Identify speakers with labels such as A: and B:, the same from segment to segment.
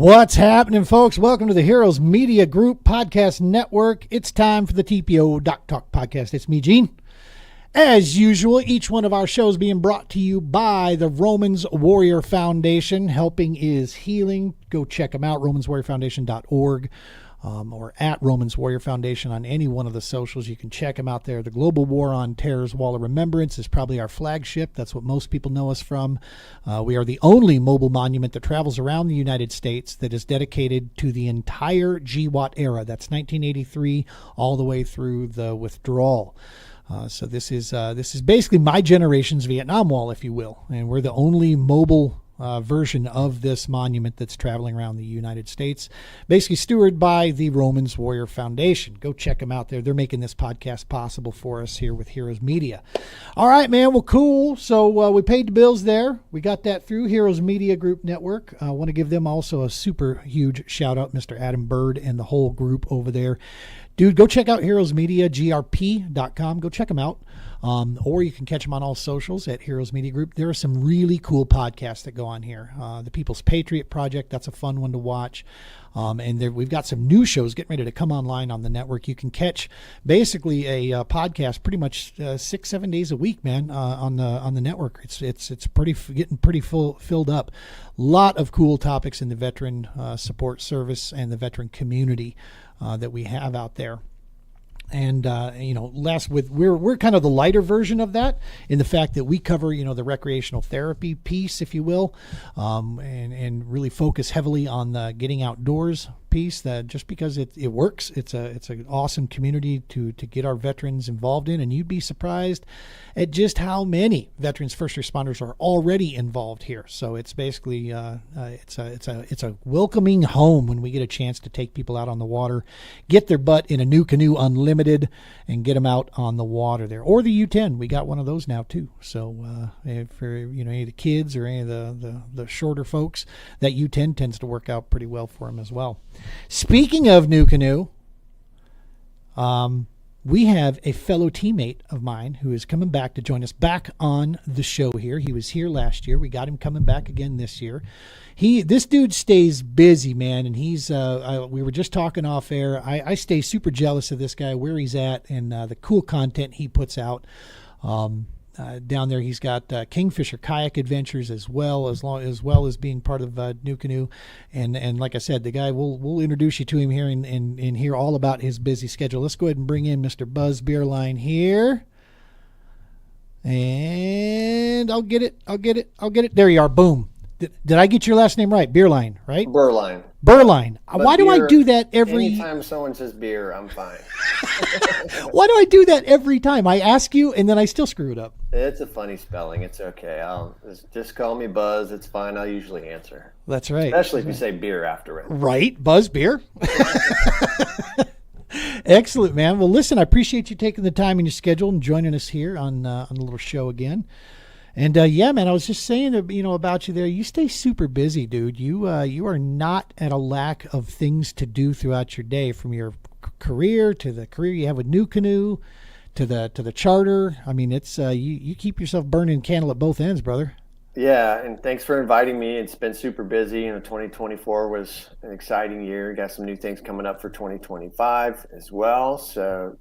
A: What's happening, folks? Welcome to the Heroes Media Group Podcast Network. It's time for the TPO Doc Talk Podcast. It's me, Gene. As usual, each one of our shows being brought to you by the Romans Warrior Foundation. Helping is healing. Go check them out, romanswarriorfoundation.org. Or at Romans Warrior Foundation on any one of the socials. You can check them out there. The Global War on Terror's Wall of Remembrance is probably our flagship. That's what most people know us from. We are the only mobile monument that travels around the United States that is dedicated to the entire GWAT era. That's 1983 all the way through the withdrawal. So this is basically my generation's Vietnam Wall, if you will. And we're the only mobile version of this monument that's traveling around the United States, basically stewarded by the Romans Warrior Foundation. Go check them out there. They're making this podcast possible for us here with Heroes Media. All right, man. Well, cool. So we paid the bills there. We got that through Heroes Media Group Network. I want to give them also a super huge shout out, Mr. Adam Bird and the whole group over there. Dude, go check out heroesmediagrp.com. Go check them out. Or you can catch them on all socials at Heroes Media Group. There are some really cool podcasts that go on here. The People's Patriot Project, that's a fun one to watch. And we've got some new shows getting ready to come online on the network. You can catch basically a podcast pretty much 6-7 days a week, man, on the network. It's getting pretty filled up. A lot of cool topics in the veteran support service and the veteran community that we have out there. And, we're kind of the lighter version of that in the fact that we cover, the recreational therapy piece, if you will, and really focus heavily on the getting outdoors piece, that just because it works. It's an awesome community to get our veterans involved in, and you'd be surprised at just how many veterans first responders are already involved here. So it's basically it's a welcoming home when we get a chance to take people out on the water, get their butt in a Nucanoe Unlimited, and get them out on the water there, or the U10. We got one of those now too. So for any of the kids or any of the shorter folks, that U10 tends to work out pretty well for them as well. Speaking of Nucanoe, we have a fellow teammate of mine who is coming back to join us back on the show here. He was here last year. We got him coming back again this year. This dude stays busy, man, and he's. We were just talking off air. I stay super jealous of this guy, where he's at, and the cool content he puts out. Down there, he's got Kingfisher Kayak Adventures as well as being part of Nucanoe, and like I said, the guy we'll introduce you to him here and hear all about his busy schedule. Let's go ahead and bring in Mr. Buz Bireline here, and I'll get it. There you are. Boom. Did I get your last name right? Bireline, right?
B: Bireline.
A: Why do I do that every...
B: Anytime someone says beer, I'm fine.
A: Why do I do that every time? I ask you, and then I still screw it up.
B: It's a funny spelling. It's okay. Just call me Buzz. It's fine. I'll usually answer.
A: That's right.
B: Especially if you say beer after it.
A: Right. Buzz Beer. Excellent, man. Well, listen, I appreciate you taking the time in your schedule and joining us here on the little show again. And yeah, man, I was just saying, about you there. You stay super busy, dude. You are not at a lack of things to do throughout your day, from your career to the career you have with Nucanoe to the charter. I mean, it's you keep yourself burning candle at both ends, brother.
B: Yeah, and thanks for inviting me. It's been super busy. 2024 was an exciting year. Got some new things coming up for 2025 as well. So,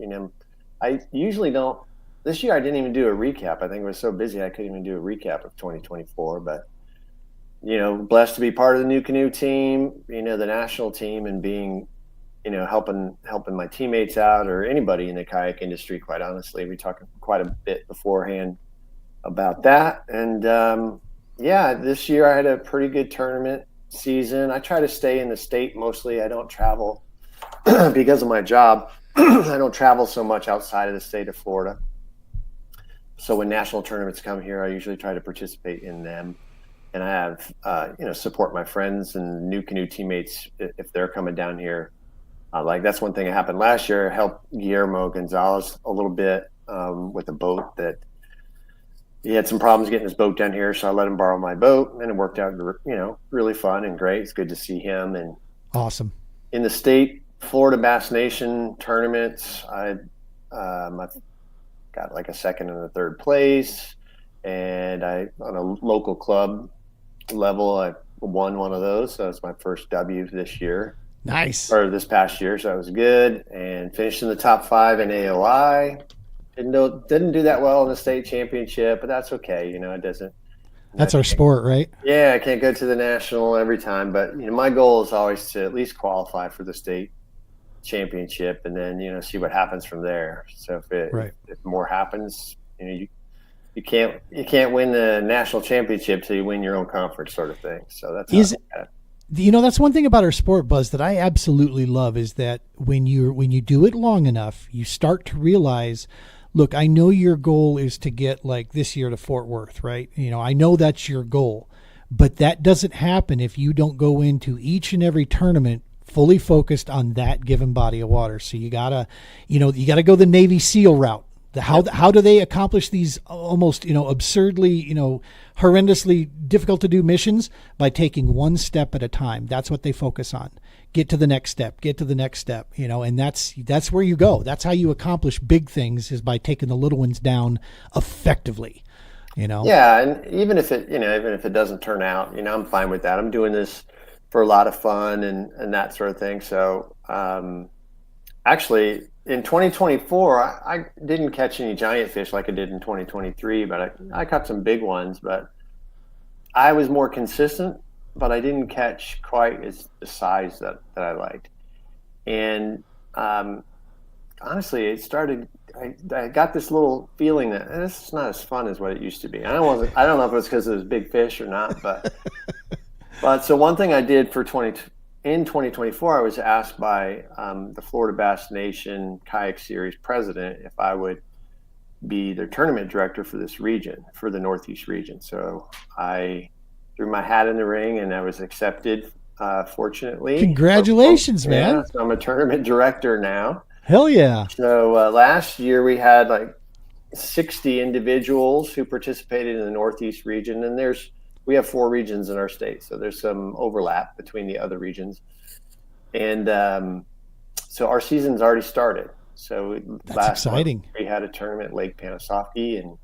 B: I usually don't. This year I didn't even do a recap. I think I was so busy I couldn't even do a recap of 2024. But, blessed to be part of the Nucanoe team, the national team, and being, helping my teammates out, or anybody in the kayak industry, quite honestly. We talked quite a bit beforehand about that. And, this year I had a pretty good tournament season. I try to stay in the state mostly. I don't travel because of my job. I don't travel so much outside of the state of Florida. So when national tournaments come here, I usually try to participate in them, and I have, support my friends and Nucanoe teammates if they're coming down here. That's one thing that happened last year. I helped Guillermo Gonzalez a little bit with a boat that he had some problems getting his boat down here, so I let him borrow my boat, and it worked out, really fun and great. It's good to see him. And
A: awesome.
B: In the state Florida Bass Nation tournaments, I've got like a second and a third place, and on a local club level, I won one of those. So it's my first W this year.
A: Nice.
B: Or this past year. So that was good. And finished in the top 5 in AOI. Didn't do that well in the state championship, but that's okay. It doesn't.
A: That's our sport, right?
B: Yeah, I can't go to the national every time, but my goal is always to at least qualify for the state championship, and then see what happens from there. So if more happens, you can't win the national championship till you win your own conference, sort of thing. So that's
A: that's one thing about our sport, Buzz, that I absolutely love is that when you do it long enough, you start to realize, look, I know your goal is to get like this year to Fort Worth, right? I know that's your goal, but that doesn't happen if you don't go into each and every tournament fully focused on that given body of water. So you gotta go the Navy SEAL route. How do they accomplish these almost, absurdly, horrendously difficult to do missions? By taking one step at a time. That's what they focus on. Get to the next step, and that's where you go. That's how you accomplish big things, is by taking the little ones down effectively,
B: Yeah. And even if it doesn't turn out, I'm fine with that. I'm doing this for a lot of fun and that sort of thing. So, actually in 2024, I didn't catch any giant fish like I did in 2023, but I caught some big ones, but I was more consistent, but I didn't catch quite the size that I liked. And honestly, it started. I got this little feeling that this is not as fun as what it used to be. I don't know if it was because it was big fish or not, but so one thing I did in 2024, I was asked by the Florida Bass Nation Kayak Series president if I would be their tournament director for this region, for the Northeast region. So I threw my hat in the ring and I was accepted, fortunately.
A: Congratulations, man.
B: Yeah, so I'm a tournament director now.
A: Hell yeah.
B: So last year we had like 60 individuals who participated in the Northeast region, and we have 4 regions in our state, so there's some overlap between the other regions. And so our season's already started. So
A: that's exciting.
B: We had a tournament at Lake Panasoffkee, and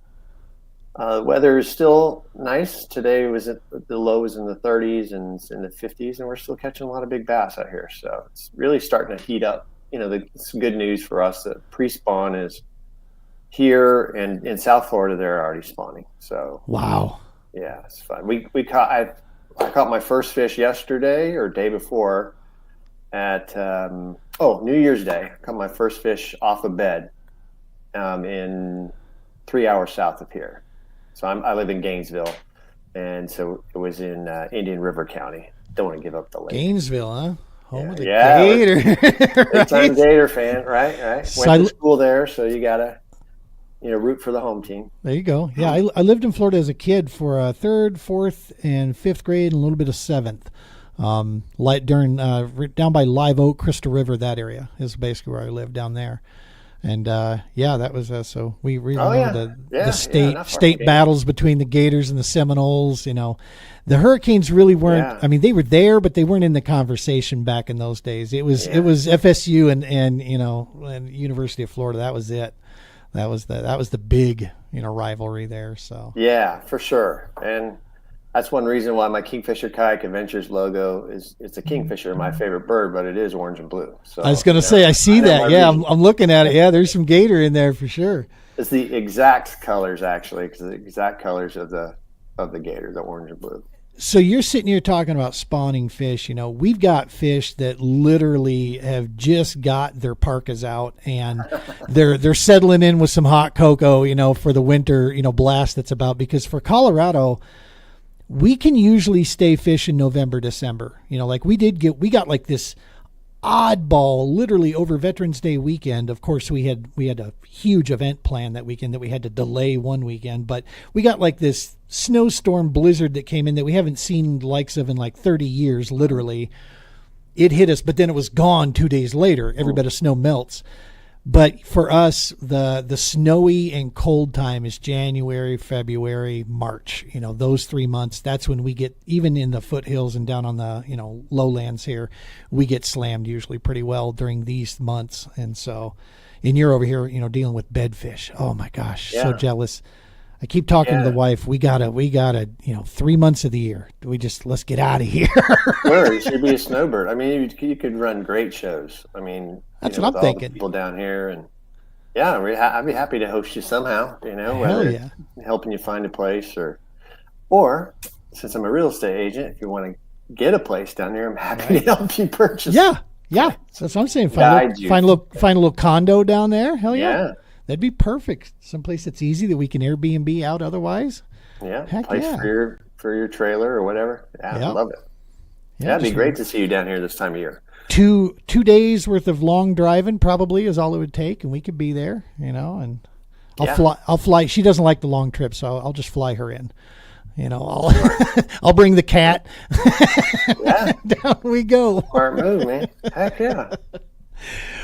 B: the weather is still nice. Today the low was in the 30s and in the 50s, and we're still catching a lot of big bass out here. So it's really starting to heat up. Some good news for us that pre-spawn is here, and in South Florida they're already spawning. So
A: wow.
B: Yeah, it's fun. I caught my first fish yesterday or day before at New Year's Day. I caught my first fish off a bed in 3 hours south of here. So I live in Gainesville, and so it was in Indian River County. Don't want to give up the lake.
A: Gainesville, huh? Home of the Gator.
B: Big time Gator fan, right? Went to school there, so you gotta root for the home team.
A: There you go. Yeah, I lived in Florida as a kid for 3rd, 4th, and 5th grade, and a little bit of 7th. Down by Live Oak, Crystal River, that area is basically where I lived down there. And that was so we remember the state battles between the Gators and the Seminoles. The Hurricanes really weren't. Yeah. I mean, they were there, but they weren't in the conversation back in those days. It was FSU and University of Florida. That was it. That was the big rivalry there. So
B: yeah, for sure. And that's one reason why my Kingfisher Kayak Adventures logo it's a kingfisher, my favorite bird, but it is orange and blue. So
A: I was going to say, I see that. Yeah, I'm looking at it. Yeah, there's some gator in there for sure.
B: It's the exact colors, actually, because the exact colors of the gator, the orange and blue.
A: So you're sitting here talking about spawning fish. We've got fish that literally have just got their parkas out and they're settling in with some hot cocoa, for the winter, blast that's about. Because for Colorado, we can usually stay fishing November, December. Like we got like this oddball, literally over Veterans Day weekend. Of course, we had a huge event planned that weekend that we had to delay one weekend, but we got like this snowstorm blizzard that came in that we haven't seen the likes of in like 30 years, literally. It hit us, but then it was gone 2 days later. Every bit of snow melts. But for us, the snowy and cold time is January, February, March. Those 3 months, that's when we get, even in the foothills and down on the, lowlands here, we get slammed usually pretty well during these months. And so, and you're over here, dealing with bedfish. Oh my gosh, so jealous. I keep talking to
B: Yeah.
A: the wife. We gotta, 3 months of the year. Let's get out of here.
B: Sure, you should be a snowbird. I mean, you could run great shows. I mean,
A: That's what
B: with
A: I'm
B: all the
A: thinking.
B: people down here, and yeah, I'd be happy to host you somehow.
A: Hell
B: Whether
A: yeah.
B: it's helping you find a place or since I'm a real estate agent, if you want to get a place down there, I'm happy to help you purchase.
A: Yeah. Yeah. That's what I'm saying.
B: Guide you.
A: Find a little condo down there. Hell yeah.
B: Yeah.
A: That'd be perfect. Someplace that's easy that we can Airbnb out otherwise.
B: Yeah.
A: Heck
B: Place
A: yeah.
B: for your trailer or whatever. Yeah,
A: Yeah.
B: I love it.
A: Yeah,
B: Yeah, it'd be
A: just
B: great to see you down here this time of year.
A: 2 days worth of long driving probably is all it would take, and we could be there, and I'll fly. She doesn't like the long trip, so I'll just fly her in. I'll bring the cat.
B: Yeah.
A: Down we go.
B: Smart move, man. Heck yeah.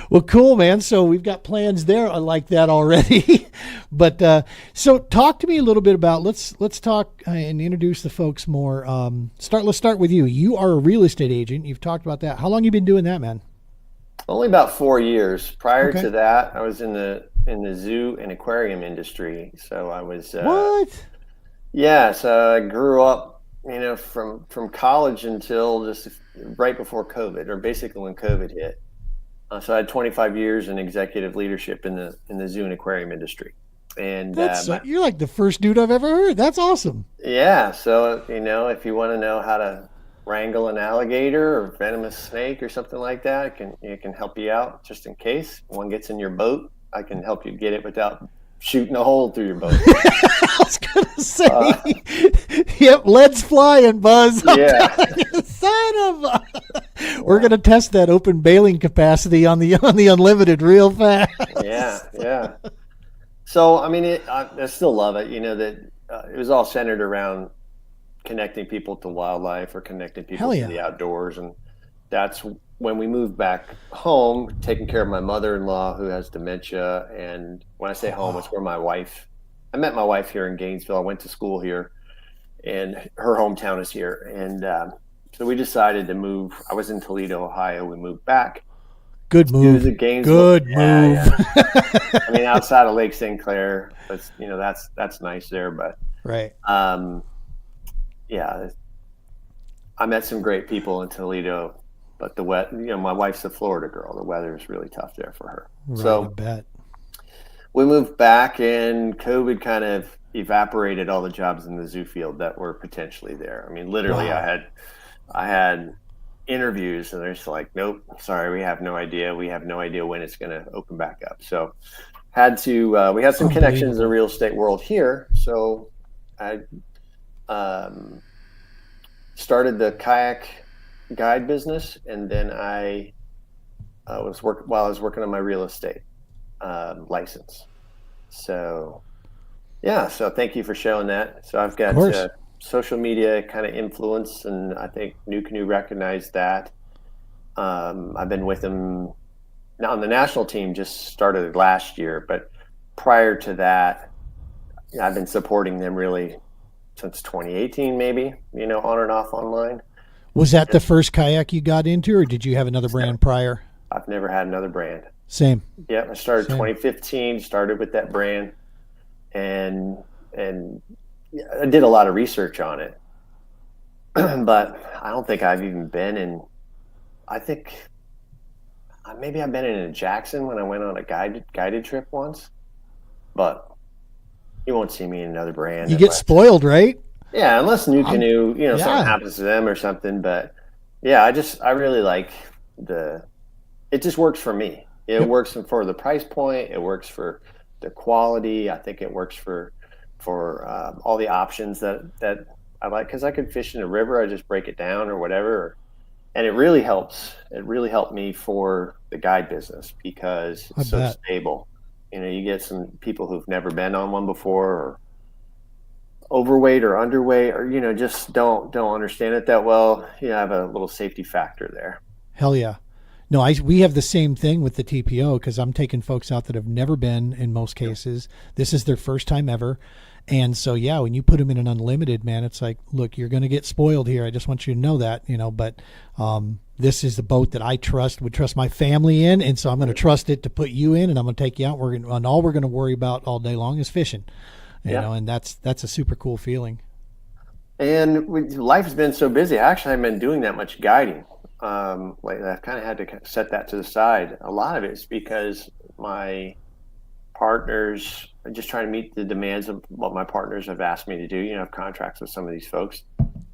A: Well, cool, man. So we've got plans there. I like that already. But so talk to me a little bit about let's talk and introduce the folks more. Let's start with you. You are a real estate agent. You've talked about that. How long you been doing that, man?
B: Only about 4 years. Prior
A: Okay.
B: to that, I was in the zoo and aquarium industry. So I was
A: What?
B: Yeah, so I grew up, from college until just right before COVID, or basically when COVID hit. So I had 25 years in executive leadership in the zoo and aquarium industry, and
A: You're like the first dude I've ever heard. That's awesome.
B: yeah. So if you want to know how to wrangle an alligator or venomous snake or something like that, it can help you out just in case one gets in your boat. I can help you get it without shooting a hole through your boat.
A: I was gonna say, yep, lead's flying, Buzz.
B: Yeah.
A: Son of a... We're gonna test that open bailing capacity on the unlimited real fast.
B: Yeah. So I mean, I still love it. That it was all centered around connecting people to wildlife or connecting people
A: Hell yeah.
B: to the outdoors, and that's when we moved back home, taking care of my mother-in-law who has dementia. And when I say home, it's where I met my wife here in Gainesville. I went to school here, and her hometown is here. And so we decided to move. I was in Toledo, Ohio. We moved back.
A: Good move.
B: To the Gainesville.
A: Good move.
B: Yeah. I mean, outside of Lake St. Clair, but that's nice there. But
A: Right.
B: yeah, I met some great people in Toledo. But my wife's a Florida girl. The weather is really tough there for her.
A: Right,
B: So
A: I bet.
B: we moved back, and COVID kind of evaporated all the jobs in the zoo field that were potentially there. I mean, literally,
A: Wow.
B: I had interviews, and they're just like, "Nope, sorry, we have no idea. We have no idea when it's going to open back up." So we had some connections in the real estate world here. So I started the kayak guide business, and then I while I was working on my real estate license. So yeah, so thank you for showing that. So I've got social media kind of influence, and I think Nucanoe recognized that. I've been with them now on the national team, just started last year, but prior to that, I've been supporting them really since 2018, maybe, on and off online.
A: Was that the first kayak you got into, or did you have another brand prior?
B: I've never had another brand.
A: Same.
B: Yeah, I started 2015, started with that brand, and I did a lot of research on it. But I don't think I've even been in, I think maybe I've been in Jackson when I went on a guided trip once, but you won't see me in another brand.
A: You get spoiled, right?
B: Yeah, unless Nucanoe, something happens to them or something. But yeah, I really like it just works for me. It works for the price point. It works for the quality. I think it works for all the options that I like, because I could fish in a river. I just break it down or whatever. And it really helps. It really helped me for the guide business because it's so stable. You get some people who've never been on one before, or overweight or underweight, or just don't understand it that well. I have a little safety factor there.
A: Hell yeah. No, we have the same thing with the TPO, because I'm taking folks out that have never been, in most cases. This is their first time ever. And so, yeah, when you put them in an unlimited, man, it's like, look, you're going to get spoiled here. I just want you to know that, but this is the boat that I would trust my family in. And so I'm going to trust it to put you in, and I'm going to take you out. And all we're going to worry about all day long is fishing. and that's a super cool feeling.
B: And life's been so busy. I actually haven't been doing that much guiding. Lately. I've kind of had to set that to the side. A lot of it's because my partners are just trying to meet the demands of what my partners have asked me to do. I have contracts with some of these folks.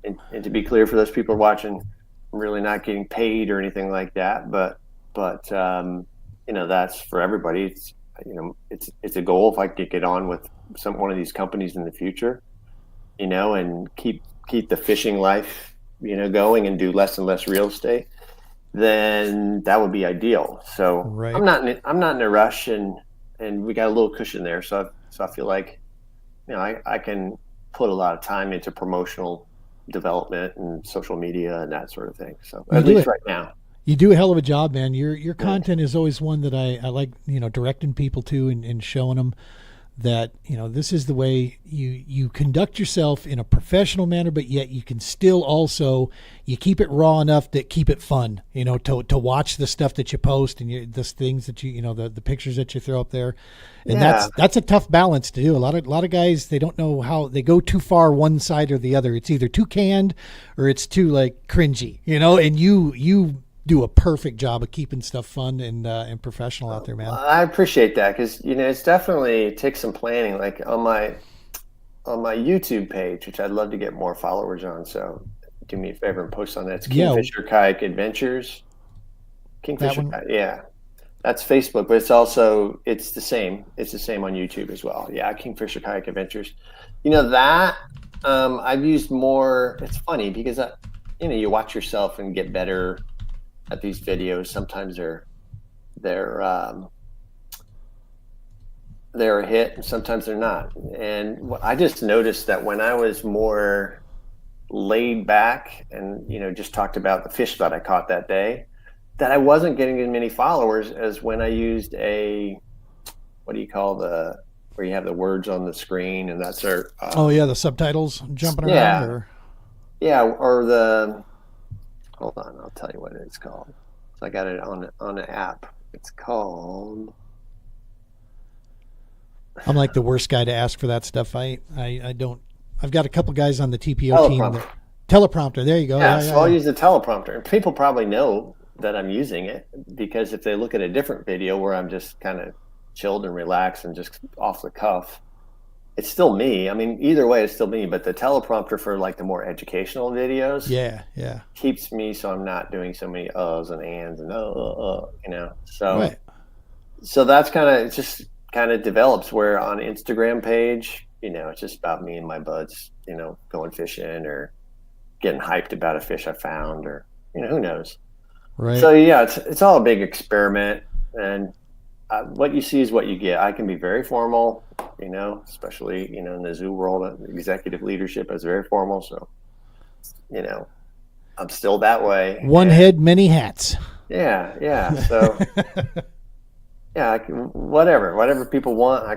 B: And to be clear, for those people watching, I'm really not getting paid or anything like that. But that's for everybody. It's a goal if I could get on with one of these companies in the future, and keep the fishing life, going and do less and less real estate, then that would be ideal. So right. I'm not in a rush, and we got a little cushion there. So I feel like, I can put a lot of time into promotional development and social media and that sort of thing. So at least right now.
A: You do a hell of a job, man. Your content is always one that I like, directing people to and showing them that, this is the way you conduct yourself in a professional manner, but yet you can still also, you keep it raw enough to keep it fun, to watch the stuff that you post and the things that the pictures that you throw up there. And that's a tough balance to do. A lot of guys, they don't know how, they go too far one side or the other. It's either too canned or it's too like cringy, and you do a perfect job of keeping stuff fun and professional out there, man.
B: I appreciate that, because it's definitely takes some planning. Like on my YouTube page, which I'd love to get more followers on. So do me a favor and post on that. It's Kingfisher Kayak Adventures. Kingfisher Kayak, yeah. That's Facebook, but it's the same. It's the same on YouTube as well. Yeah, Kingfisher Kayak Adventures. That I've used more. It's funny because you watch yourself and get better at these videos. Sometimes they're a hit, and sometimes they're not. And I just noticed that when I was more laid back and just talked about the fish that I caught that day, that I wasn't getting as many followers as when I used what do you call where you have the words on the screen and that's our
A: the subtitles jumping around,
B: hold on, I'll tell you what it's called. So I got it on an app. It's called.
A: I'm like the worst guy to ask for that stuff. I don't. I've got a couple guys on the TPO team. Teleprompter. There you go.
B: So I'll use the teleprompter, and people probably know that I'm using it, because if they look at a different video where I'm just kind of chilled and relaxed and just off the cuff, it's still me. I mean, either way, it's still me. But the teleprompter for like the more educational videos, keeps me so I'm not doing so many uhs and ands and So,
A: right.
B: So that's it just kind of develops. Where on Instagram page, it's just about me and my buds, going fishing or getting hyped about a fish I found, or who knows.
A: Right.
B: So it's all a big experiment, and what you see is what you get. I can be very formal, especially, in the zoo world, executive leadership is very formal. So, I'm still that way.
A: One head, many hats.
B: Yeah. So, whatever people want,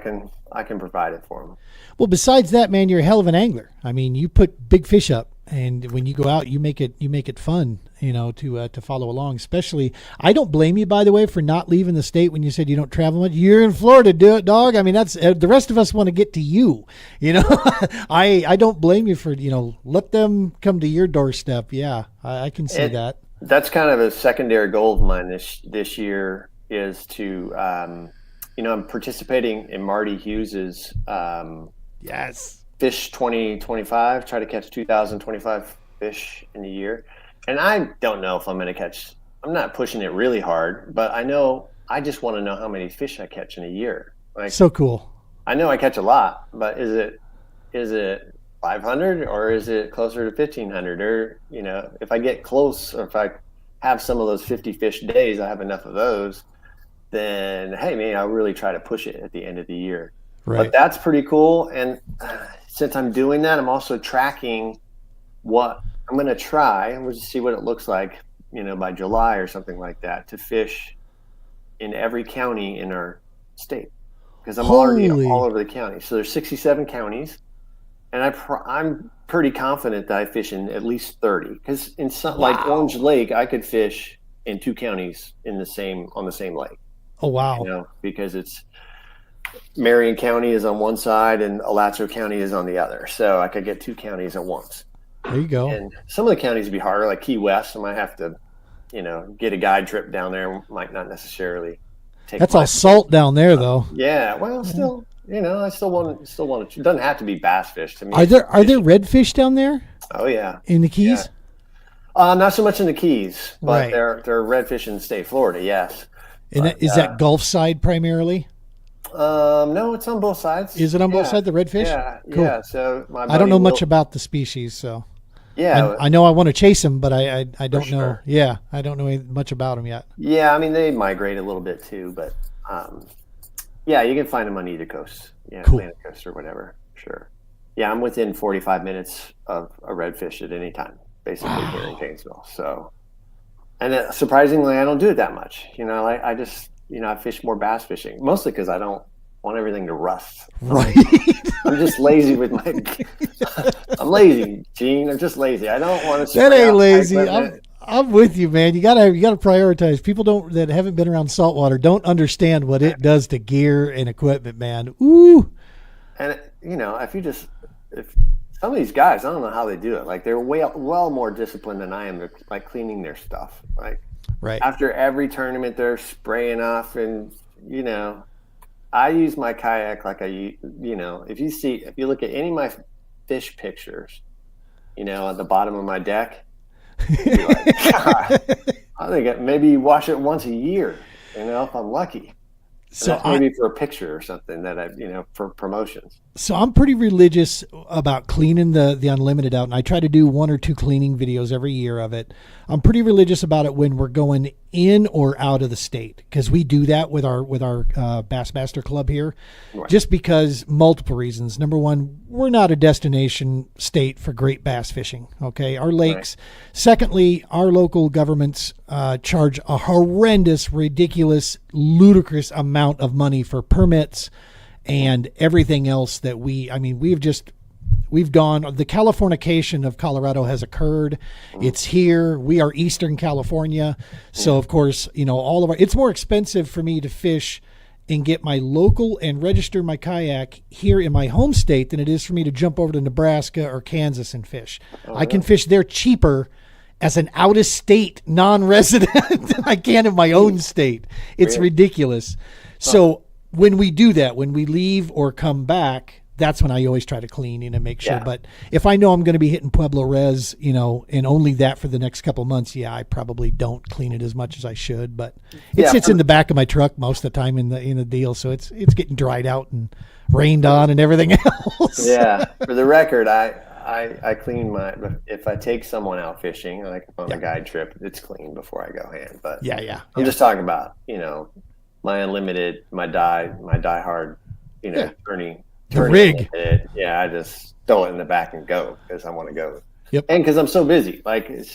B: I can provide it for them.
A: Well, besides that, man, you're a hell of an angler. I mean, you put big fish up, and when you go out, you make it fun, to follow along. Especially, I don't blame you, by the way, for not leaving the state when you said you don't travel much. You're in Florida, dog. I mean, that's the rest of us want to get to you. I don't blame you for let them come to your doorstep. Yeah, I can see that.
B: That's kind of a secondary goal of mine this year, is to I'm participating in Marty Hughes's Fish 2025, try to catch 2,025 fish in a year. And I don't know if I'm going to catch, I'm not pushing it really hard, but I just want to know how many fish I catch in a year. Like,
A: so cool.
B: I know I catch a lot, but is it 500 or is it closer to 1,500? Or, if I get close, or if I have some of those 50 fish days, I have enough of those, then, hey, man, I'll really try to push it at the end of the year.
A: Right.
B: But that's pretty cool. And since I'm doing that, I'm also tracking what I'm going to try, and we'll just see what it looks like, by July or something like that, to fish in every county in our state, because I'm already all over the county. So there's 67 counties, and I'm pretty confident that I fish in at least 30, because in some, like Orange Lake, I could fish in 2 counties on the same lake.
A: Oh, wow.
B: Because it's Marion County is on one side and Alachua County is on the other. So I could get 2 counties at once.
A: There you go.
B: And some of the counties would be harder, like Key West. I might have to, get a guide trip down there. Might not necessarily take.
A: That's all salt down there, though.
B: Yeah. Well, still, I still want to. It doesn't have to be bass fish to me.
A: Are there redfish down there?
B: Oh yeah.
A: In the Keys?
B: Yeah. Not so much in the Keys, but
A: Right.
B: there are redfish in the state of Florida. Yes.
A: And is that Gulf side primarily?
B: No, it's on both sides.
A: Is it on both sides, the redfish?
B: Yeah.
A: Cool.
B: Yeah. So
A: I don't know much about the species, so.
B: Yeah.
A: I know I want to chase them, but I don't know.
B: Sure.
A: Yeah, I don't know much about them yet.
B: Yeah, I mean, they migrate a little bit too, but yeah, you can find them on either coast. Yeah,
A: cool.
B: Atlantic coast or whatever. Sure. Yeah, I'm within 45 minutes of a redfish at any time, basically here in Gainesville. So, and surprisingly, I don't do it that much. I just, I fish more bass fishing, mostly because I don't want everything to rust.
A: Right.
B: I'm just lazy with my. I'm lazy, Gene. I'm just lazy. I don't want to.
A: That ain't lazy. I'm with you, man. You gotta prioritize. People that haven't been around saltwater don't understand what it does to gear and equipment, man. Ooh.
B: And if some of these guys, I don't know how they do it. Like they're well more disciplined than I am. They're like cleaning their stuff. Like
A: right
B: after every tournament, they're spraying off, and I use my kayak like if you look at any of my fish pictures, at the bottom of my deck. You're like, God, I think maybe wash it once a year, if I'm lucky. So maybe for a picture or something that for promotions.
A: So I'm pretty religious about cleaning the Unlimited out, and I try to do 1 or 2 cleaning videos every year of it. I'm pretty religious about it when we're going in or out of the state, because we do that with our Bassmaster Club here, right. Just because multiple reasons. Number one, we're not a destination state for great bass fishing. Okay, our lakes. Right. Secondly, our local governments charge a horrendous, ridiculous, ludicrous amount of money for permits and everything else that we've gone. The Californication of Colorado has occurred. It's here. We are Eastern California. So of course, it's more expensive for me to fish and get my local and register my kayak here in my home state than it is for me to jump over to Nebraska or Kansas and fish. I can fish there cheaper as an out-of-state non-resident than I can in my own state. It's ridiculous. So when we do that, when we leave or come back, that's when I always try to clean and make sure. Yeah. But if I know I'm going to be hitting Pueblo Res, and only that for the next couple of months, I probably don't clean it as much as I should. But it sits in the back of my truck most of the time in the deal, so it's getting dried out and rained on and everything else.
B: Yeah, for the record, I clean if I take someone out fishing, like on a guide trip, it's clean before I go hand. But I'm just talking about my Unlimited, my die-hard, turning
A: the rig.
B: I just throw it in the back and go because I want to go.
A: Yep.
B: And because I'm so busy, it's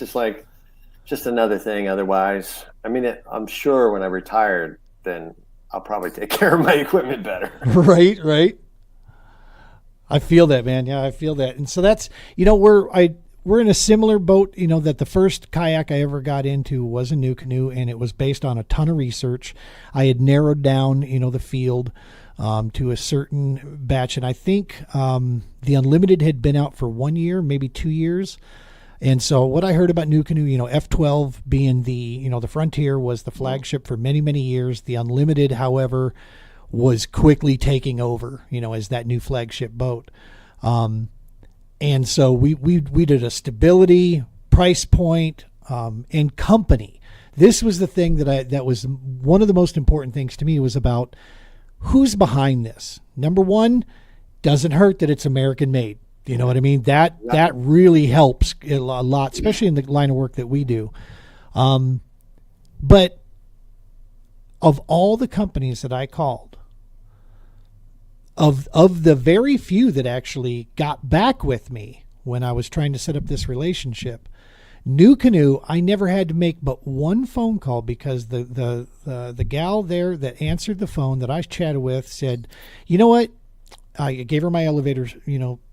B: just another thing. Otherwise, I'm sure when I retired, then I'll probably take care of my equipment better.
A: Right. I feel that, man. Yeah, I feel that. And so that's, we're in a similar boat, that the first kayak I ever got into was a Nucanoe, and it was based on a ton of research. I had narrowed down, the field to a certain batch. And I think the Unlimited had been out for 1 year, maybe 2 years. And so what I heard about Nucanoe, F12 being the Frontier was the flagship for many, many years. The Unlimited, however, was quickly taking over, as that new flagship boat. And so we did a stability, price point, and company. This was the thing that was one of the most important things to me, was about who's behind this. Number one, doesn't hurt that it's American made. You know what I mean? That really helps a lot, especially in the line of work that we do. But of all the companies that I called, of the very few that actually got back with me when I was trying to set up this relationship, Nucanoe, I never had to make but one phone call, because the gal there that answered the phone that I chatted with said, you know what? I gave her my elevator,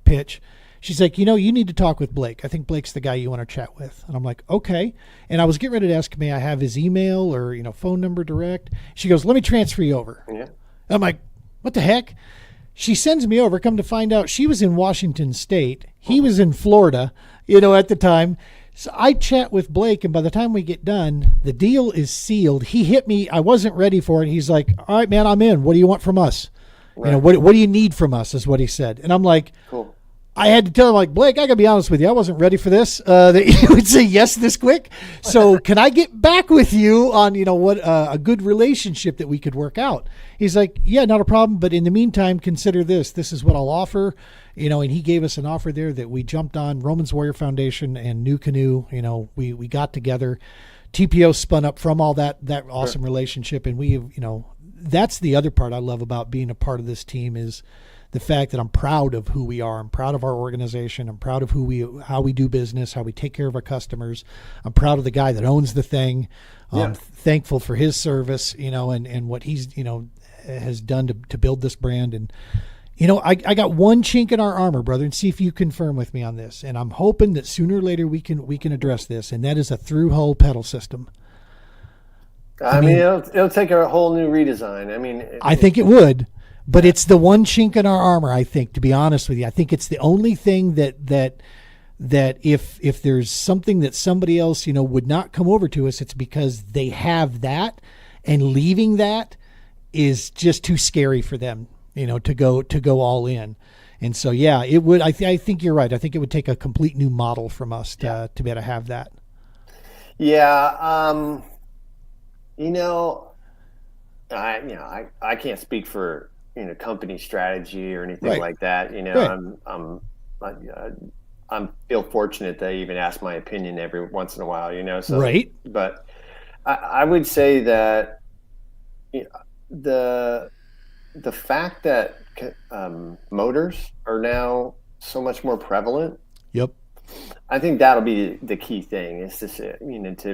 A: pitch. She's like, you need to talk with Blake. I think Blake's the guy you want to chat with. And I'm like, okay. And I was getting ready to ask, may I have his email or, phone number direct? She goes, let me transfer you over.
B: Yeah.
A: I'm like, what the heck? She sends me over, come to find out she was in Washington State. He was in Florida, at the time. So I chat with Blake, and by the time we get done, the deal is sealed. He hit me. I wasn't ready for it. He's like, all right, man, I'm in. What do you want from us? Right. What do you need from us is what he said. And I'm like, cool. I had to tell him, like, Blake, I got to be honest with you. I wasn't ready for this, that you would say yes this quick. So can I get back with you on, what a good relationship that we could work out? He's like, yeah, not a problem. But in the meantime, consider this. This is what I'll offer. And he gave us an offer there that we jumped on. Romans Warrior Foundation and Nucanoe, we got together. TPO spun up from all that awesome relationship. And we, that's the other part I love about being a part of this team is the fact that I'm proud of who we are. I'm proud of our organization. I'm proud of how we do business, how we take care of our customers. I'm proud of the guy that owns the thing. I'm thankful for his service, and what he's, has done to build this brand. And, I got one chink in our armor, brother, and see if you confirm with me on this. And I'm hoping that sooner or later we can address this, and that is a through-hole pedal system.
B: I mean, it'll take a whole new redesign.
A: I think it would. But it's the one chink in our armor, I think, to be honest with you. I think it's the only thing that if there's something that somebody else, would not come over to us, it's because they have that, and leaving that is just too scary for them, to go all in. And so, yeah, it would. I think you're right. I think it would take a complete new model from us to be able to have that.
B: Yeah. I can't speak for company strategy or anything like that. I'm feel fortunate that I even ask my opinion every once in a while. So right. But I would say that the fact that motors are now so much more prevalent.
A: Yep.
B: I think that'll be the key thing is to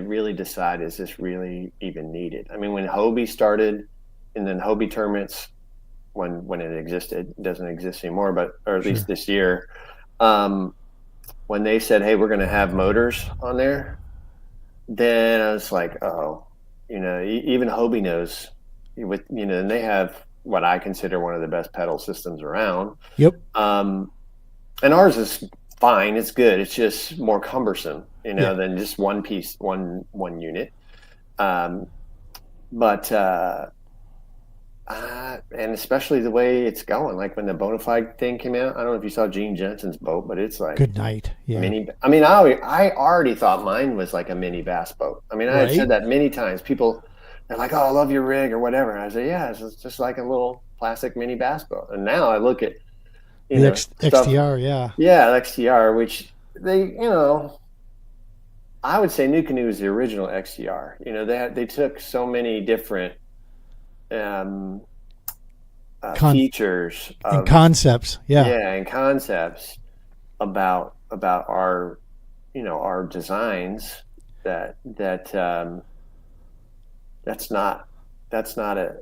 B: really decide, is this really even needed? I mean, when Hobie started, and then Hobie tournaments, when it existed, it doesn't exist anymore, or at least this year, when they said, hey, we're going to have motors on there, then I was like, even Hobie knows, and they have what I consider one of the best pedal systems around. Yep. And ours is fine. It's good. It's just more cumbersome, than just one piece, one unit. And especially the way it's going, like when the Bonafide thing came out, I don't know if you saw Gene Jensen's boat, but it's like
A: good night. Yeah.
B: I already thought mine was like a mini bass boat. I had said that many times. People, they're like, "Oh, I love your rig" or whatever. And I say, "Yeah, it's just like a little plastic mini bass boat." And now I look at
A: the XTR, the
B: XTR, which they, I would say Nucanoe is the original XTR. They took so many different features
A: and concepts,
B: and concepts about our designs that's not a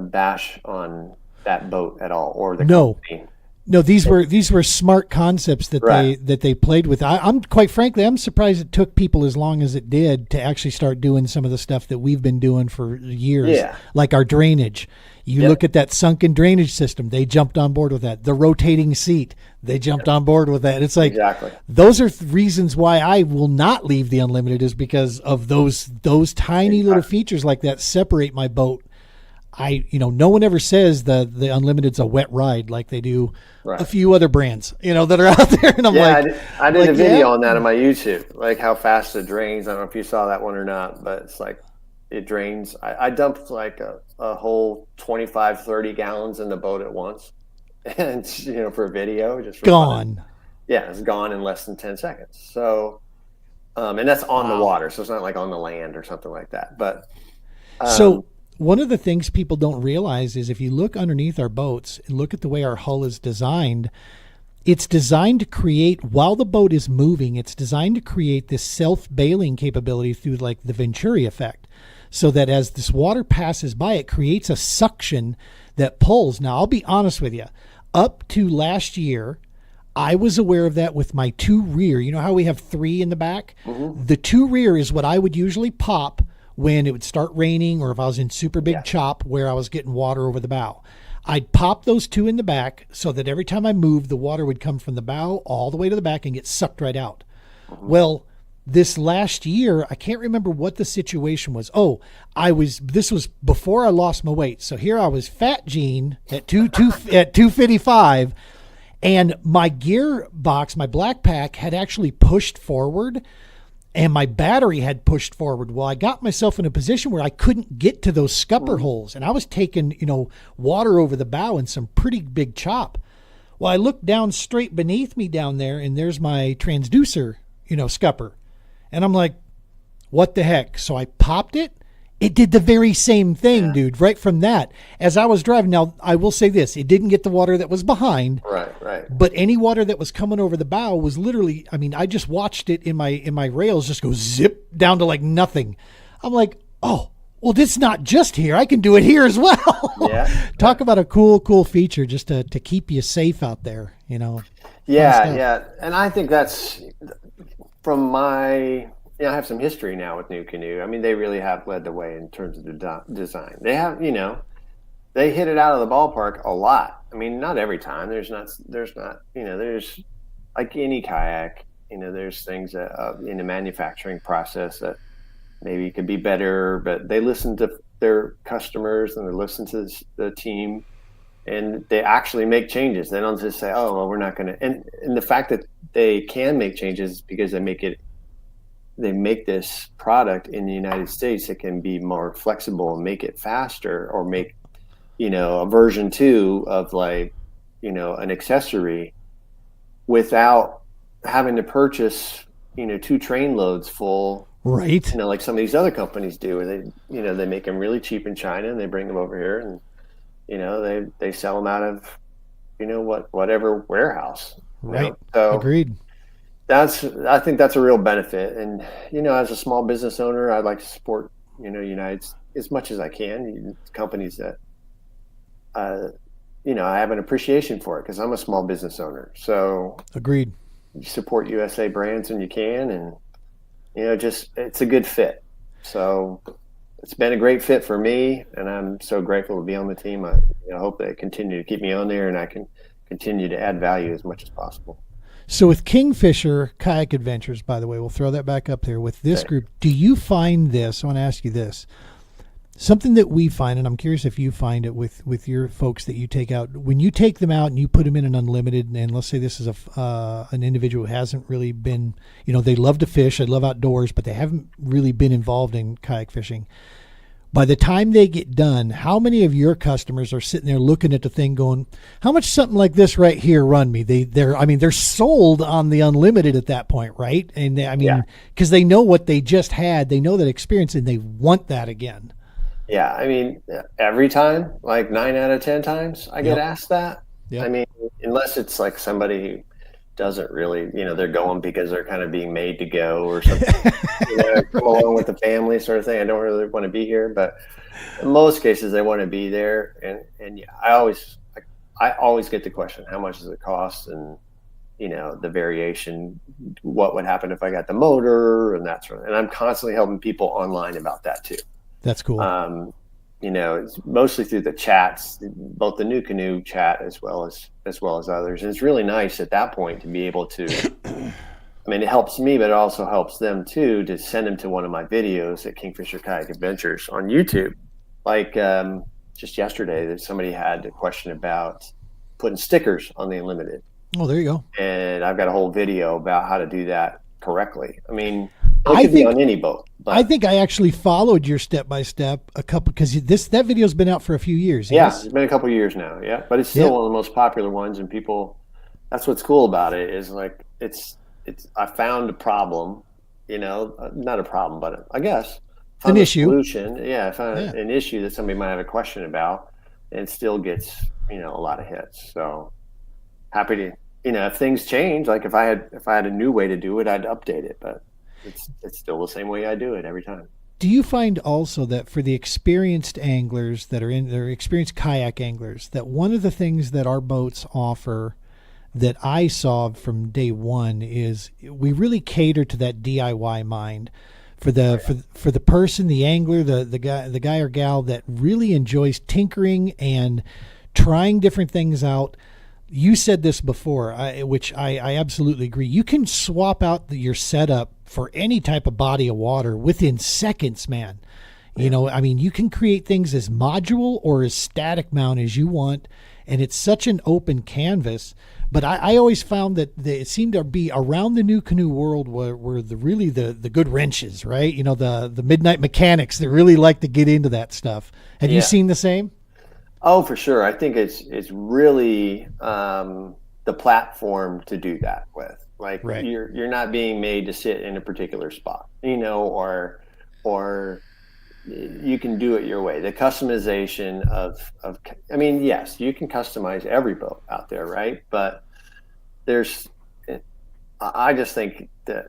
B: bash on that boat at all, or the company.
A: No, these were smart concepts that they played with. I'm quite frankly, I'm surprised it took people as long as it did to actually start doing some of the stuff that we've been doing for years, like our drainage. You look at that sunken drainage system, they jumped on board with that. The rotating seat, they jumped on board with that. It's like, those are reasons why I will not leave the Unlimited, is because of those tiny little features like that separate my boat. No one ever says the Unlimited's a wet ride like they do a few other brands, that are out there. And I'm
B: I did a video on that on my YouTube, like how fast it drains. I don't know if you saw that one or not, but it's like it drains. I dumped like a whole 25, 30 gallons in the boat at once. And, for a video, just for
A: gone.
B: Fun. Yeah, it's gone in less than 10 seconds. So, and that's on the water. So it's not like on the land or something like that. But,
A: so one of the things people don't realize is if you look underneath our boats and look at the way our hull is designed, it's designed to create, while the boat is moving, it's designed to create this self-bailing capability through like the Venturi effect, so that as this water passes by, it creates a suction that pulls. Now, I'll be honest with you. Up to last year, I was aware of that with my two rear. You know how we have three in the back? Mm-hmm. The two rear is what I would usually pop when it would start raining, or if I was in super big chop where I was getting water over the bow. I'd pop those two in the back so that every time I moved, the water would come from the bow all the way to the back and get sucked right out. Well, this last year, I can't remember what the situation was. Oh, this was before I lost my weight. So here I was, Fat Gene at 255, and my gearbox, my black pack had actually pushed forward and my battery had pushed forward. Well, I got myself in a position where I couldn't get to those scupper holes, and I was taking, water over the bow in some pretty big chop. Well, I looked down straight beneath me down there, and there's my transducer, scupper. And I'm like, what the heck? So I popped it. It did the very same thing, dude, right from that. As I was driving, now I will say this, it didn't get the water that was behind.
B: Right.
A: But any water that was coming over the bow was literally, I just watched it in my rails just go zip down to like nothing. I'm like, oh, well, this is not just here. I can do it here as well.
B: Yeah.
A: Talk about a cool feature just to keep you safe out there,
B: Yeah. And I think that's from my... I have some history now with Nucanoe. They really have led the way in terms of the design. They have, they hit it out of the ballpark a lot. Not every time. There's like any kayak, there's things in the manufacturing process that maybe could be better, but they listen to their customers and they listen to the team, and they actually make changes. They don't just say, oh, well, we're not going to, and the fact that they can make changes is because they make this product in the United States that can be more flexible and make it faster, or make, a version 2 of an accessory without having to purchase, 2 train loads full.
A: Right.
B: Like some of these other companies do, where they make them really cheap in China and they bring them over here and, they sell them out of, whatever warehouse.
A: Right.
B: So
A: agreed.
B: I think that's a real benefit. And, as a small business owner, I'd like to support, United as much as I can, companies that, I have an appreciation for it because I'm a small business owner. So
A: agreed.
B: You support USA brands when you can, and, it's a good fit. So it's been a great fit for me, and I'm so grateful to be on the team. I hope they continue to keep me on there and I can continue to add value as much as possible.
A: So with Kingfisher Kayak Adventures, by the way, we'll throw that back up there with this group. Do you find this? I want to ask you this. Something that we find, and I'm curious if you find it with your folks that you take out, when you take them out and you put them in an unlimited, and let's say this is an individual who hasn't really been, they love to fish, they love outdoors, but they haven't really been involved in kayak fishing. By the time they get done, how many of your customers are sitting there looking at the thing going, how much something like this right here run me? They're sold on the unlimited at that point, right? And because they know what they just had, they know that experience, and they want that again.
B: Yeah. Every time, like 9 out of 10 times I get asked that. Yep. Unless it's like somebody who doesn't really, they're going because they're kind of being made to go or something, come along with the family sort of thing. I don't really want to be here, but in most cases they want to be there. And yeah, I always get the question, how much does it cost? And, the variation, what would happen if I got the motor and that sort of, and I'm constantly helping people online about that too.
A: That's cool.
B: It's mostly through the chats, both the Nucanoe chat as well as others. And it's really nice at that point to be able to, it helps me, but it also helps them too, to send them to one of my videos at Kingfisher Kayak Adventures on YouTube. Like just yesterday, that somebody had a question about putting stickers on the Unlimited.
A: Oh, there you go.
B: And I've got a whole video about how to do that correctly. It could be on any boat. But.
A: I think I actually followed your step-by-step because that video's been out for a few years.
B: Yeah,
A: yes?
B: It's been a couple of years now. Yeah, but it's still one of the most popular ones, and people. That's what's cool about it is like it's. I found a problem, not a problem, but I guess
A: an issue.
B: Solution. Yeah, I found an issue that somebody might have a question about, and it still gets a lot of hits. So happy to if things change, like if I had a new way to do it, I'd update it, but. It's still the same way I do it every time.
A: Do you find also that for the experienced anglers they're experienced kayak anglers, that one of the things that our boats offer that I saw from day one is we really cater to that DIY mind for the person, the angler, the guy or gal that really enjoys tinkering and trying different things out. You said this before, which I absolutely agree. You can swap out your setup for any type of body of water within seconds, man. You know, I mean, you can create things as module or as static mount as you want, and it's such an open canvas. But I always found that it seemed to be around the Nucanoe world were the good wrenches, right? You know, the midnight mechanics that really like to get into that stuff. Have you seen the same?
B: Oh, for sure. I think it's really the platform to do that with. Like you're not being made to sit in a particular spot, you know, or you can do it your way. The customization of I mean, yes, you can customize every boat out there, right? But I just think that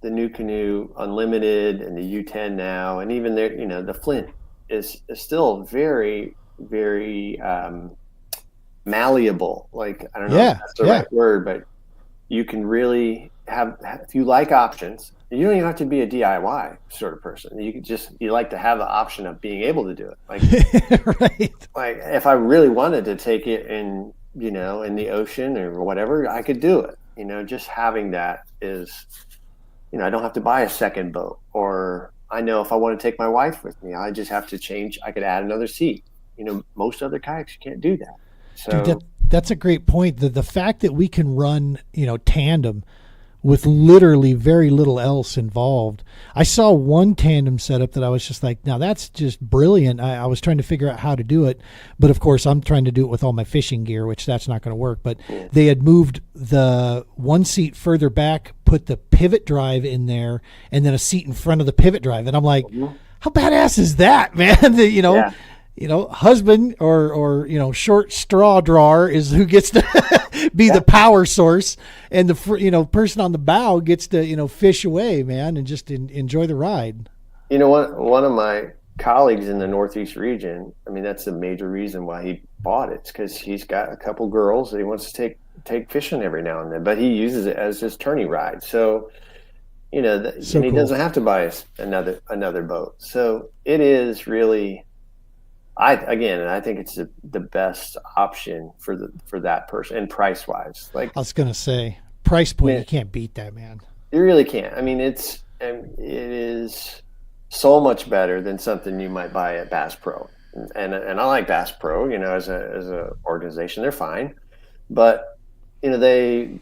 B: the Nucanoe Unlimited and the U10 now, and even there, you know, the Flint is still very, very malleable. Like, I don't know if that's the right word, but you can really have, if you like options, you don't even have to be a DIY sort of person. You like to have the option of being able to do it. Like, like if I really wanted to take it in, you know, in the ocean or whatever, I could do it. You know, just having that is, you know, I don't have to buy a second boat, or I know if I want to take my wife with me, I just have to change. I could add another seat. You know, most other kayaks, you can't do that. So
A: dude, that's a great point. The fact that we can run, you know, tandem with literally very little else involved. I saw one tandem setup that I was just like, now that's just brilliant. I was trying to figure out how to do it, but of course I'm trying to do it with all my fishing gear, which that's not going to work. But they had moved the one seat further back, put the pivot drive in there, and then a seat in front of the pivot drive. And I'm like, how badass is that, man? You know, you know, husband or you know, short straw drawer is who gets to be the power source, and the, you know, person on the bow gets to, you know, fish away, man, and just enjoy the ride.
B: You know what? One of my colleagues in the Northeast region, I mean, that's a major reason why he bought it. It's because he's got a couple girls that he wants to take fishing every now and then, but he uses it as his tourney ride. So, you know, and he doesn't have to buy another boat. So it is really, I think it's the best option for that person, and price wise. Like, I
A: was gonna say, price point, you can't beat that, man.
B: You really can't. I mean, it is so much better than something you might buy at Bass Pro, and I like Bass Pro. You know, as a organization, they're fine, but you know, they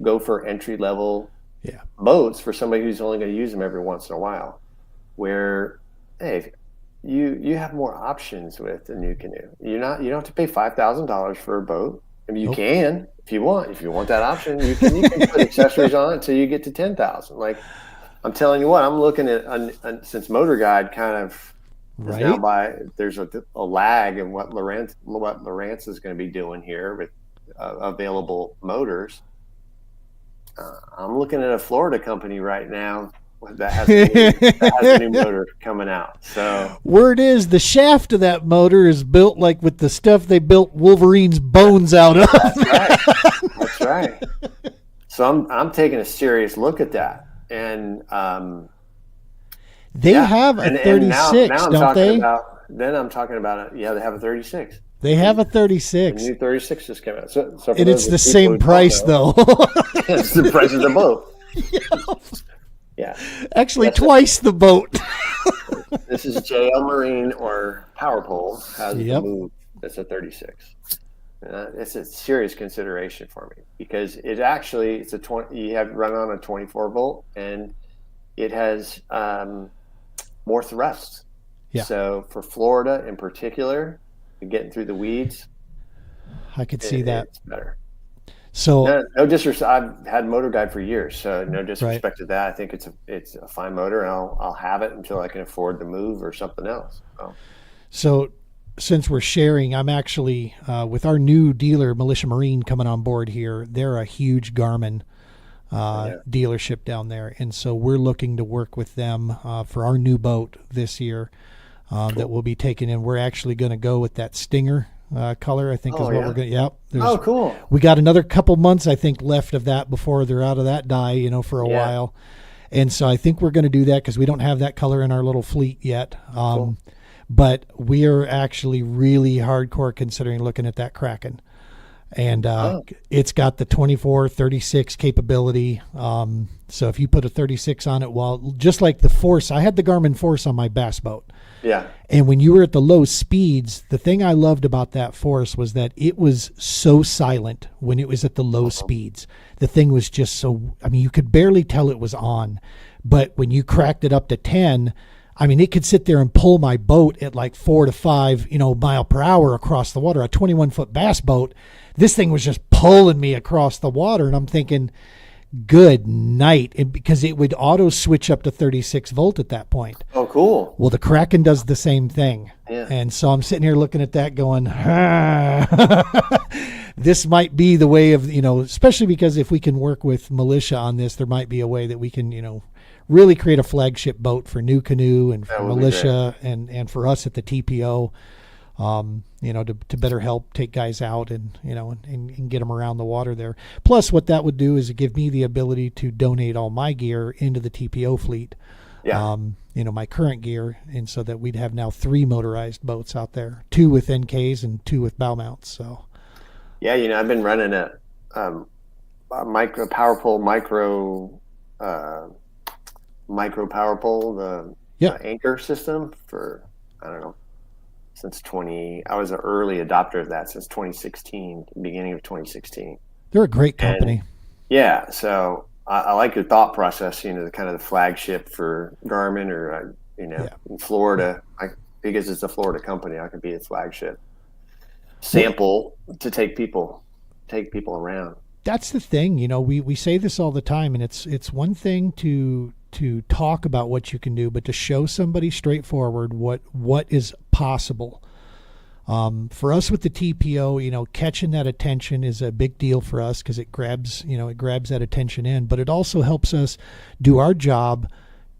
B: go for entry level boats for somebody who's only going to use them every once in a while. Where, hey, you have more options with the Nucanoe. You don't have to pay $5,000 for a boat. I mean, you can if you want that option. You can put accessories on it until you get to $10,000. Like, I'm telling you what, I'm looking at since Motor Guide kind of is now there's a lag in what Lowrance is going to be doing here with available motors. I'm looking at a Florida company right now that has a new motor coming out. So
A: word is the shaft of that motor is built like with the stuff they built Wolverine's bones out of.
B: That's right. So I'm taking a serious look at that, and
A: they have a 36, now don't they?
B: Then I'm talking about they have a 36.
A: They have a 36.
B: The new 36 just came out. So
A: and it's the same price, though.
B: It's the price of the boat. Yeah.
A: Actually, twice the boat.
B: This is JL Marine or Power Pole has the move. That's a 36. It's a serious consideration for me because it's a 20. You have run on a 24 volt, and it has more thrust. Yeah. So for Florida in particular, getting through the weeds,
A: I could see that.
B: It's better.
A: So
B: no disrespect. I've had Motor Guide for years, so no disrespect to that. I think it's a fine motor, and I'll have it until I can afford the move or something else.
A: So since we're sharing, I'm actually with our new dealer, Militia Marine, coming on board here. They're a huge Garmin dealership down there, and so we're looking to work with them for our new boat this year that we'll be taking in. We're actually going to go with that Stinger color, I think is what we're going to. Yep.
B: Oh, cool.
A: We got another couple months, I think, left of that before they're out of that dye, for a while. And so I think we're going to do that because we don't have that color in our little fleet yet.
B: Cool.
A: but we are actually really hardcore considering looking at that Kraken. And it's got the 24, 36 capability. So if you put a 36 on it, well, just like the Force, I had the Garmin Force on my bass boat.
B: Yeah.
A: And when you were at the low speeds, the thing I loved about that Force was that it was so silent when it was at the low speeds. The thing was just so, I mean, you could barely tell it was on. But when you cracked it up to 10, I mean, it could sit there and pull my boat at like 4 to 5, mile per hour across the water, a 21-foot bass boat. This thing was just pulling me across the water. And I'm thinking, good night. And because it would auto switch up to 36 volt at that point.
B: Oh, cool.
A: Well, the Kraken does the same thing.
B: Yeah.
A: And so I'm sitting here looking at that going, this might be the way of, especially because if we can work with militia on this, there might be a way that we can, really create a flagship boat for Nucanoe and for militia and for us at the TPO, to better help take guys out and get them around the water there. Plus, what that would do is give me the ability to donate all my gear into the TPO fleet.
B: Yeah.
A: My current gear, and so that we'd have now 3 motorized boats out there, 2 with NKs and 2 with bow mounts. So,
B: yeah, I've been running a power pole micro power pole, the anchor system for, I don't know, I was an early adopter of that since 2016, beginning of 2016.
A: They're a great company.
B: And, so I like your thought process, the kind of the flagship for Garmin or, in Florida, because it's a Florida company, I could be its flagship sample to take people around. That's
A: the thing, we say this all the time, and it's one thing to talk about what you can do, but to show somebody straightforward what is possible. For us with the TPO, catching that attention is a big deal for us because it grabs that attention in, but it also helps us do our job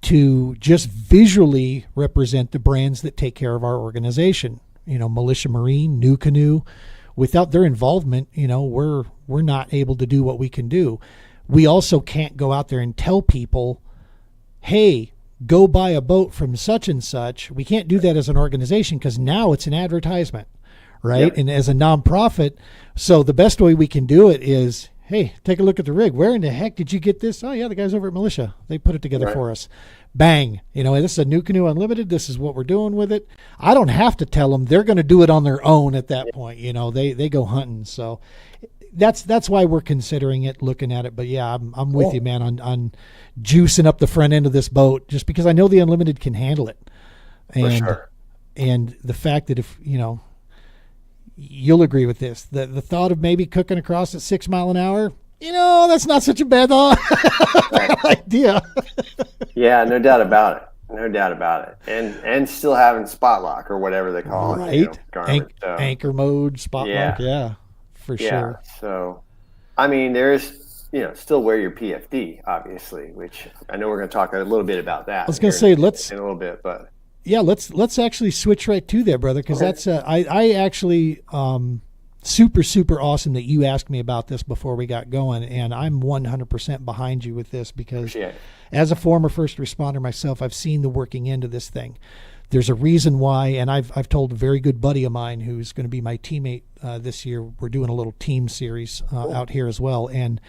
A: to just visually represent the brands that take care of our organization. Militia Marine, Nucanoe. Without their involvement, we're not able to do what we can do. We also can't go out there and tell people, hey, go buy a boat from such and such. We can't do that as an organization because now it's an advertisement, right? Yep. And as a nonprofit, so the best way we can do it is, hey, take a look at the rig. Where in the heck did you get this? Oh, yeah, the guys over at Militia. They put it together for us. Bang. This is a Nucanoe Unlimited. This is what we're doing with it. I don't have to tell them. They're going to do it on their own at that point. They go hunting. So that's why we're considering it, looking at it. But yeah, I'm with you, man, on juicing up the front end of this boat, just because I know the Unlimited can handle it. And, for sure. And the fact that if, you'll agree with this, the thought of maybe cooking across at 6 miles an hour, that's not such a bad idea.
B: Yeah, no doubt about it. And still having spot lock or whatever they call it. Garmin,
A: anchor mode, spot lock. Yeah, for sure.
B: So, I mean, there's, still wear your PFD, obviously, which I know we're going to talk a little bit about that.
A: I was going to say,
B: in a little bit, but.
A: Yeah, let's actually switch right to that, brother, because that's I actually super awesome that you asked me about this before we got going, and I'm 100% behind you with this because as a former first responder myself, I've seen the working end of this thing. There's a reason why, and I've told a very good buddy of mine who's going to be my teammate this year. We're doing a little team series out here as well, and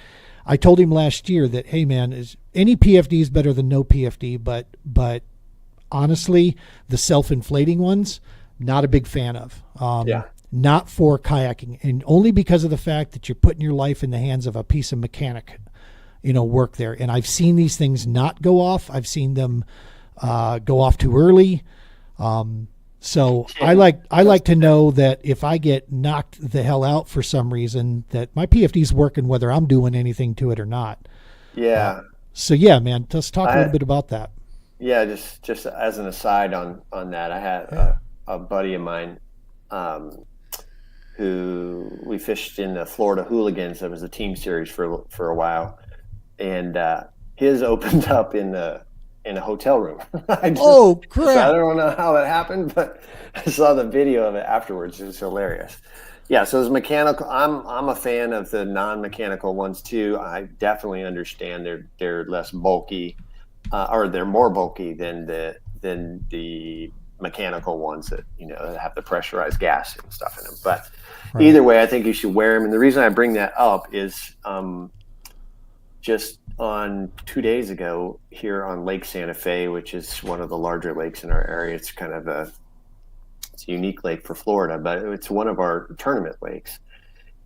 A: I told him last year that, hey man, any PFD is better than no PFD, but honestly, the self-inflating ones, not a big fan of. Not for kayaking, and only because of the fact that you're putting your life in the hands of a piece of mechanic, work there. And I've seen these things not go off. I've seen them go off too early. So I like to know that if I get knocked the hell out for some reason, that my PFD's working whether I'm doing anything to it or not. Yeah. So yeah, man, let's talk a little bit about that.
B: Yeah, just as an aside on that, I had a buddy of mine who we fished in the Florida Hooligans. That was a team series for a while, and his opened up in a hotel room.
A: Oh crap!
B: So I don't know how that happened, but I saw the video of it afterwards. It was hilarious. Yeah, so it's mechanical. I'm a fan of the non-mechanical ones too. I definitely understand they're less bulky. Or they're more bulky than the mechanical ones that, that have the pressurized gas and stuff in them. But
A: Right.
B: either way, I think you should wear them. And the reason I bring that up is just on 2 days ago here on Lake Santa Fe, which is one of the larger lakes in our area. It's kind of it's a unique lake for Florida, but it's one of our tournament lakes.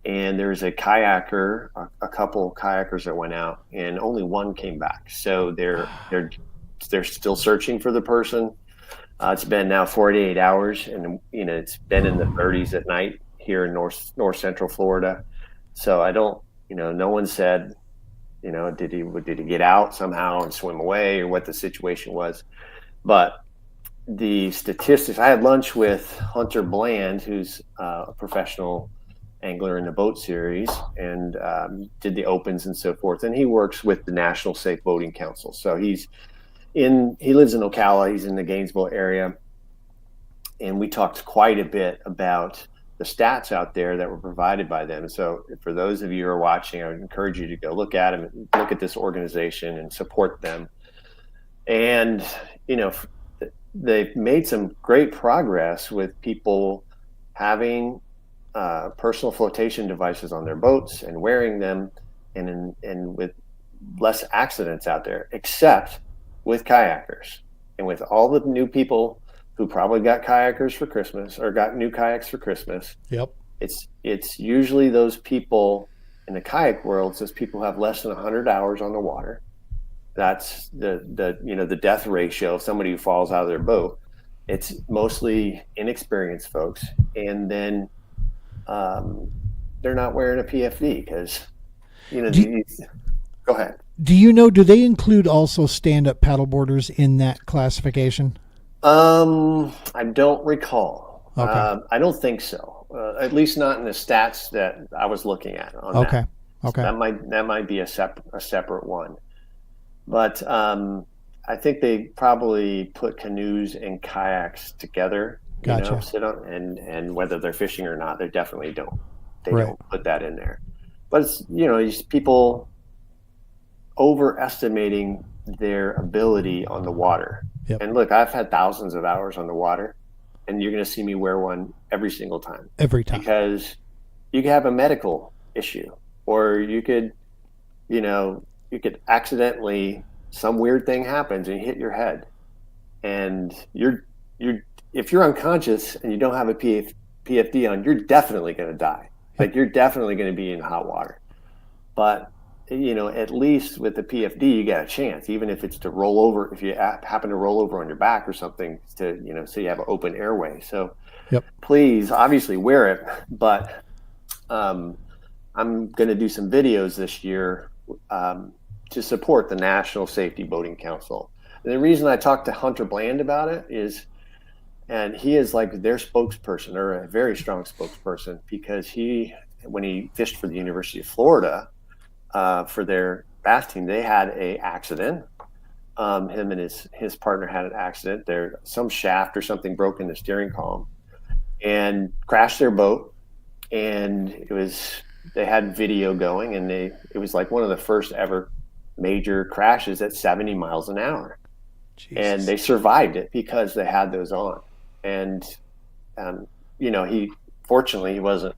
B: And there's a kayaker, a couple kayakers that went out, and only one came back. So they're still searching for the person. It's been now 48 hours, and it's been in the 30s at night here in north central Florida. So I don't, no one said, did he get out somehow and swim away, or what the situation was. But the statistics, I had lunch with Hunter Bland, who's a professional angler in the boat series, and did the opens and so forth. And he works with the National Safe Boating Council. So he lives in Ocala. He's in the Gainesville area. And we talked quite a bit about the stats out there that were provided by them. So for those of you who are watching, I would encourage you to go look at them, look at this organization and support them. And, they've made some great progress with people having personal flotation devices on their boats and wearing them, and with less accidents out there, except with kayakers. And with all the new people who probably got kayakers for Christmas or got new kayaks for Christmas.
A: Yep.
B: It's usually those people in the kayak world, those people have less than 100 hours on the water. That's the death ratio of somebody who falls out of their boat. It's mostly inexperienced folks. And then they're not wearing a PFD because, go ahead.
A: Do they include also stand-up paddleboarders in that classification?
B: I don't recall.
A: Okay.
B: I don't think so. At least not in the stats that I was looking at on
A: Okay.
B: that.
A: Okay.
B: So that might be a separate one. But I think they probably put canoes and kayaks together.
A: Gotcha.
B: Sit on, and whether they're fishing or not, they definitely don't. They
A: Right.
B: don't put that in there. But it's these people overestimating their ability on the water.
A: Yep.
B: And look, I've had thousands of hours on the water, and you're going to see me wear one every single time.
A: Every time.
B: Because you could have a medical issue, or you could accidentally, some weird thing happens and you hit your head, and if you're unconscious and you don't have a PFD on, you're definitely going to die. Like, you're definitely going to be in hot water. But at least with the PFD, you got a chance, even if it's to roll over, if you happen to roll over on your back or something, to so you have an open airway. So
A: Yep.
B: Please, obviously, wear it. But I'm going to do some videos this year to support the National Safety Boating Council. And the reason I talked to Hunter Bland about it is, and he is like their spokesperson, or a very strong spokesperson, because when he fished for the University of Florida for their bass team, they had a accident. Him and his partner had an accident. Some shaft or something broke in the steering column and crashed their boat. And they had video going, and it was like one of the first ever major crashes at 70 miles an hour. Jesus. And they survived it because they had those on. And fortunately he wasn't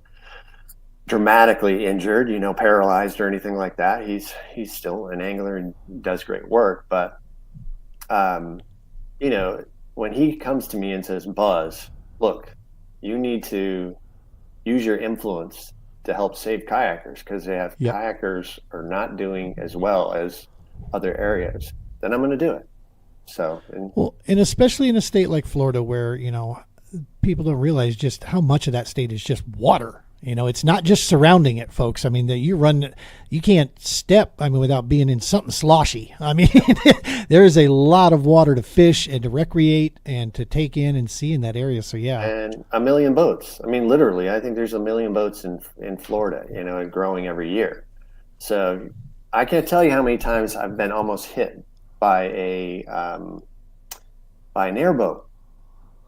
B: dramatically injured, paralyzed or anything like that. He's still an angler and does great work. But when he comes to me and says, Buzz, look, you need to use your influence to help save kayakers, because kayakers are not doing as well as other areas, then I'm going to do it. So,
A: and especially in a state like Florida, where people don't realize just how much of that state is just water. It's not just surrounding it, folks. I mean, you can't step, without being in something sloshy. There is a lot of water to fish and to recreate and to take in and see in that area. So, yeah.
B: And 1 million boats. Literally, I think there's 1 million boats in Florida, and growing every year. So I can't tell you how many times I've been almost hit by an airboat.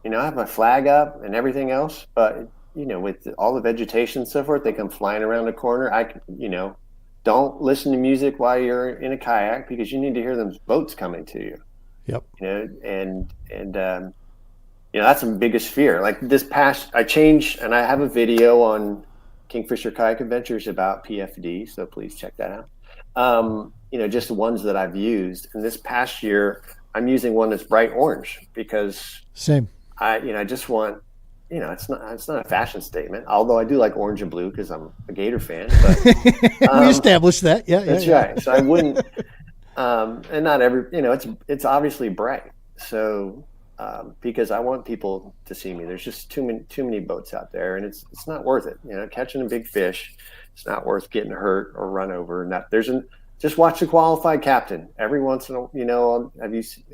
B: I have my flag up and everything else, but with all the vegetation and so forth, they come flying around the corner. Don't listen to music while you're in a kayak, because you need to hear those boats coming to you.
A: Yep.
B: that's my biggest fear. Like I changed, and I have a video on Kingfisher Kayak Adventures about PFD, so please check that out. Just the ones that I've used. And this past year, I'm using one that's bright orange because
A: same.
B: I just want, it's not a fashion statement, although I do like orange and blue because I'm a Gator fan. But
A: we established that. Yeah,
B: that's right. So I wouldn't, and not every, it's obviously bright. So because I want people to see me. There's just too many boats out there, and it's not worth it. Catching a big fish, it's not worth getting hurt or run over. Just watch the qualified captain every once in a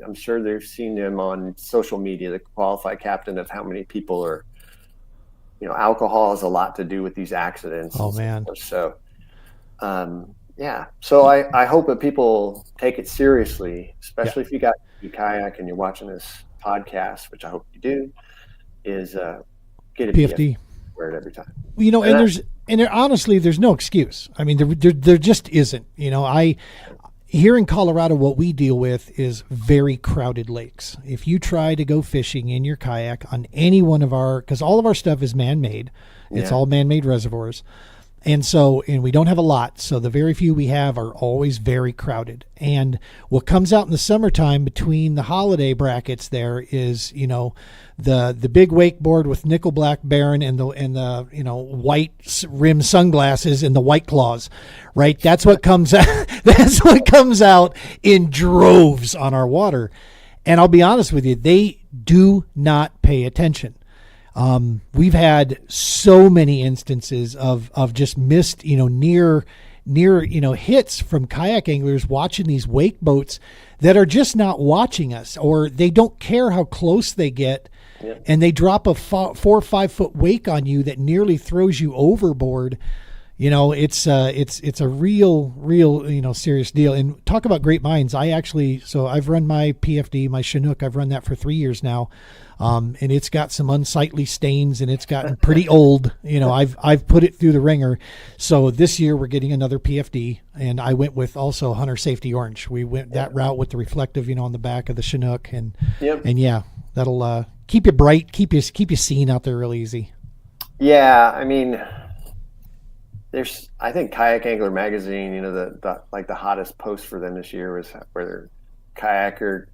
B: I'm sure they've seen them on social media. The qualified captain of how many people are. Alcohol has a lot to do with these accidents.
A: Oh man.
B: So, So I hope that people take it seriously, especially if you got your kayak and you're watching this podcast, which I hope you do, is get a PFD. Wear it every time.
A: Honestly, there's no excuse. I mean, there just isn't. Here in Colorado, what we deal with is very crowded lakes. If you try to go fishing in your kayak on any one of because all of our stuff is man-made, it's all man-made reservoirs. And we don't have a lot. So the very few we have are always very crowded. And what comes out in the summertime between the holiday brackets there is, the big wakeboard with nickel black Baron and the white rim sunglasses and the White Claws, right? That's what comes out. That's what comes out in droves on our water. And I'll be honest with you, they do not pay attention. We've had so many instances of just missed, near, hits from kayak anglers watching these wake boats that are just not watching us, or they don't care how close they get. Yeah. And they drop a 4 or 5 foot wake on you that nearly throws you overboard. It's a real, serious deal. And talk about great minds. I've run my PFD, my Chinook. I've run that for 3 years now. And it's got some unsightly stains and it's gotten pretty old. I've put it through the ringer. So this year we're getting another PFD, and I went with also Hunter Safety Orange. We went that route with the reflective, on the back of the Chinook, and that'll keep you bright, keep you seen out there real easy.
B: Yeah, I mean, I think Kayak Angler magazine, the hottest post for them this year was where their kayaker,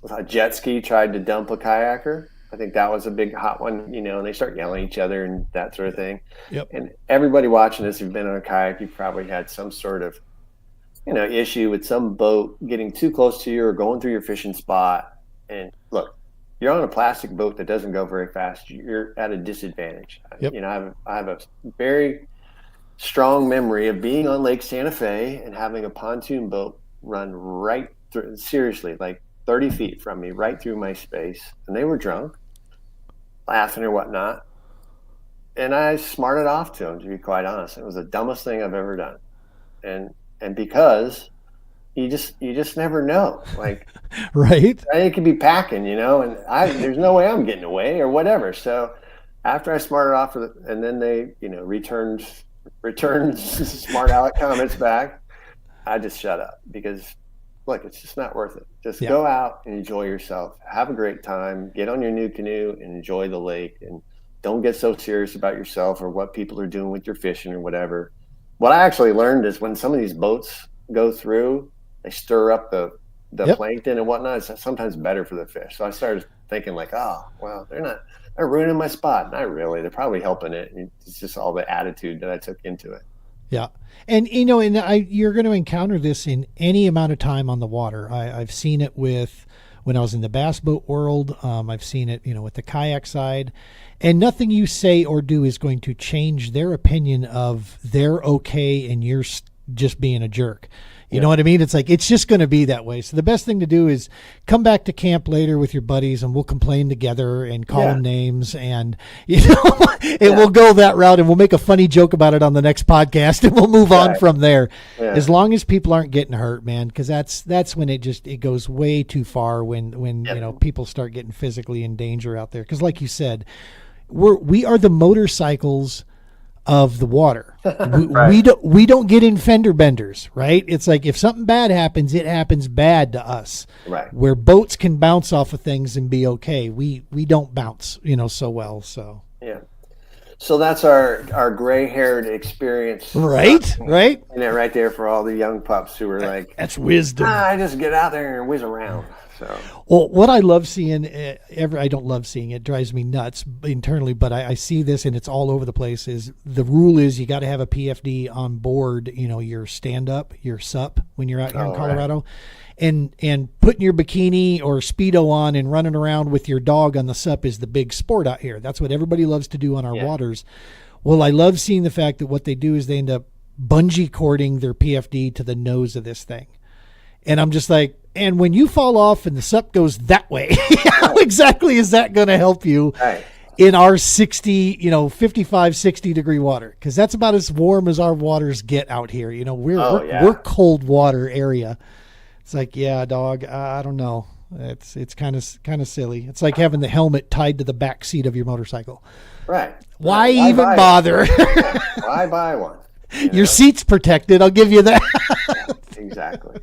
B: a jet ski tried to dump a kayaker. I think that was a big hot one, and they start yelling at each other and that sort of thing.
A: Yep.
B: And everybody watching this, if you've been on a kayak, you've probably had some sort of, issue with some boat getting too close to you or going through your fishing spot. And look, you're on a plastic boat that doesn't go very fast. You're at a disadvantage.
A: Yep.
B: I have a very strong memory of being on Lake Santa Fe and having a pontoon boat run right through, seriously, like 30 feet from me, right through my space. And they were drunk, laughing or whatnot. And I smarted off to them, to be quite honest. It was the dumbest thing I've ever done. And because you just never know, like,
A: right.
B: It could be packing, and there's no way I'm getting away or whatever. So after I smarted off and then they, returned smart aleck comments back, I just shut up because look, it's just not worth it. Just go out and enjoy yourself. Have a great time. Get on your Nucanoe and enjoy the lake. And don't get so serious about yourself or what people are doing with your fishing or whatever. What I actually learned is when some of these boats go through, they stir up the plankton and whatnot. It's sometimes better for the fish. So I started thinking like, oh, well, they're ruining my spot. Not really. They're probably helping it. It's just all the attitude that I took into it.
A: Yeah. And, you're going to encounter this in any amount of time on the water. I've seen it when I was in the bass boat world. I've seen it, with the kayak side, and nothing you say or do is going to change their opinion of they're okay and you're just being a jerk. You know what I mean? It's like, it's just going to be that way. So the best thing to do is come back to camp later with your buddies and we'll complain together and call them names and, we'll go that route and we'll make a funny joke about it on the next podcast and we'll move on from there. Yeah. As long as people aren't getting hurt, man, because that's when it goes way too far when people start getting physically in danger out there. Because like you said, we are the motorcycles of the water.
B: Right.
A: We don't get in fender benders, right? It's like if something bad happens, it happens bad to us.
B: Right.
A: Where boats can bounce off of things and be okay. We don't bounce, so well. So
B: Yeah. So that's our gray-haired experience.
A: right.
B: Right there for all the young pups who are like,
A: That's wisdom.
B: I just get out there and whiz around. So,
A: well, what I love seeing, I don't love seeing it, drives me nuts internally, but I see this and it's all over the place. Is the rule is you got to have a PFD on board, your stand up, your SUP when you're out here in Colorado, right. and putting your bikini or Speedo on and running around with your dog on the SUP is the big sport out here. That's what everybody loves to do on our waters. Well, I love seeing the fact that what they do is they end up bungee cording their PFD to the nose of this thing. And I'm just like, and when you fall off and the SUP goes that way, how exactly is that going to help you in our 55, 60 degree water? Because that's about as warm as our waters get out here. We're cold water area. It's like, yeah, dog, I don't know. It's kind of silly. It's like having the helmet tied to the back seat of your motorcycle.
B: Right.
A: Why even bother?
B: Why buy one?
A: Your seat's protected. I'll give you that.
B: Exactly.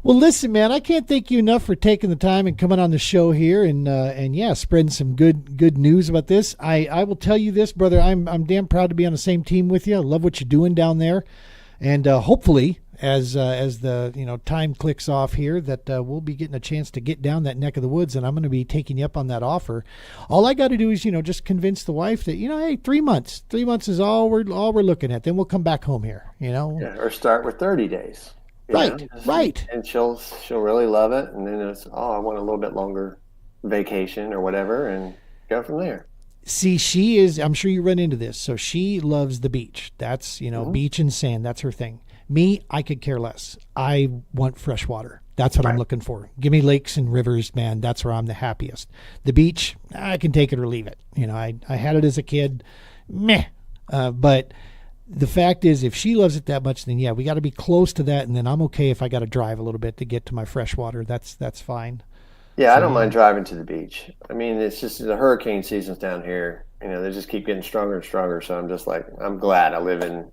A: Well, listen, man, I can't thank you enough for taking the time and coming on the show here and spreading some good news about this. I will tell you this, brother. I'm damn proud to be on the same team with you. I love what you're doing down there, and hopefully, as the time clicks off here, that we'll be getting a chance to get down that neck of the woods, and I'm going to be taking you up on that offer. All I got to do is just convince the wife that hey, 3 months is all we're looking at. Then we'll come back home here.
B: Or start with 30 days.
A: Right.
B: And she'll really love it, and then it's I want a little bit longer vacation or whatever, and go from there.
A: See, she is. I'm sure you run into this. So she loves the beach. That's beach and sand. That's her thing. Me, I could care less. I want fresh water. That's what I'm looking for. Give me lakes and rivers, man. That's where I'm the happiest. The beach, I can take it or leave it. I had it as a kid. Meh. But the fact is, if she loves it that much, then we got to be close to that. And then I'm okay if I got to drive a little bit to get to my fresh water. That's fine.
B: Yeah, I don't mind driving to the beach. I mean, it's just the hurricane seasons down here. They just keep getting stronger and stronger. So I'm just like, I'm glad I live in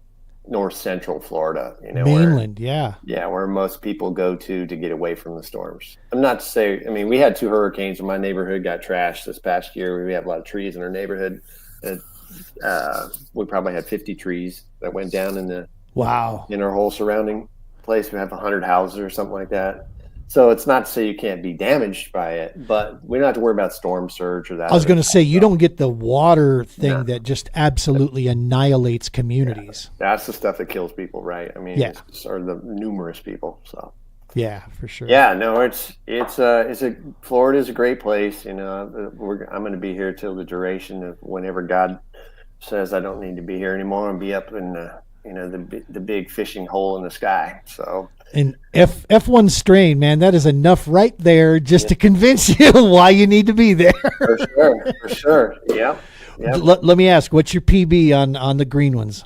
B: north central Florida,
A: mainland,
B: where most people go to get away from the storms. I'm not to say, we had 2 hurricanes and my neighborhood got trashed this past year. We have a lot of trees in our neighborhood. We probably had 50 trees that went down in our whole surrounding place. We have 100 houses or something like that. So it's not to say you can't be damaged by it, but we don't have to worry about storm surge or that.
A: I was going to say, you don't get the water thing that just absolutely annihilates communities.
B: Yeah. That's the stuff that kills people, right? Or the numerous people. So.
A: Yeah, for sure.
B: Yeah, no, Florida is a great place. I'm going to be here till the duration of whenever God says I don't need to be here anymore and be up in the big fishing hole in the sky. So.
A: And F1 strain, man, that is enough right there just to convince you why you need to be there.
B: For sure. Yeah.
A: Let me ask, what's your PB on the green ones?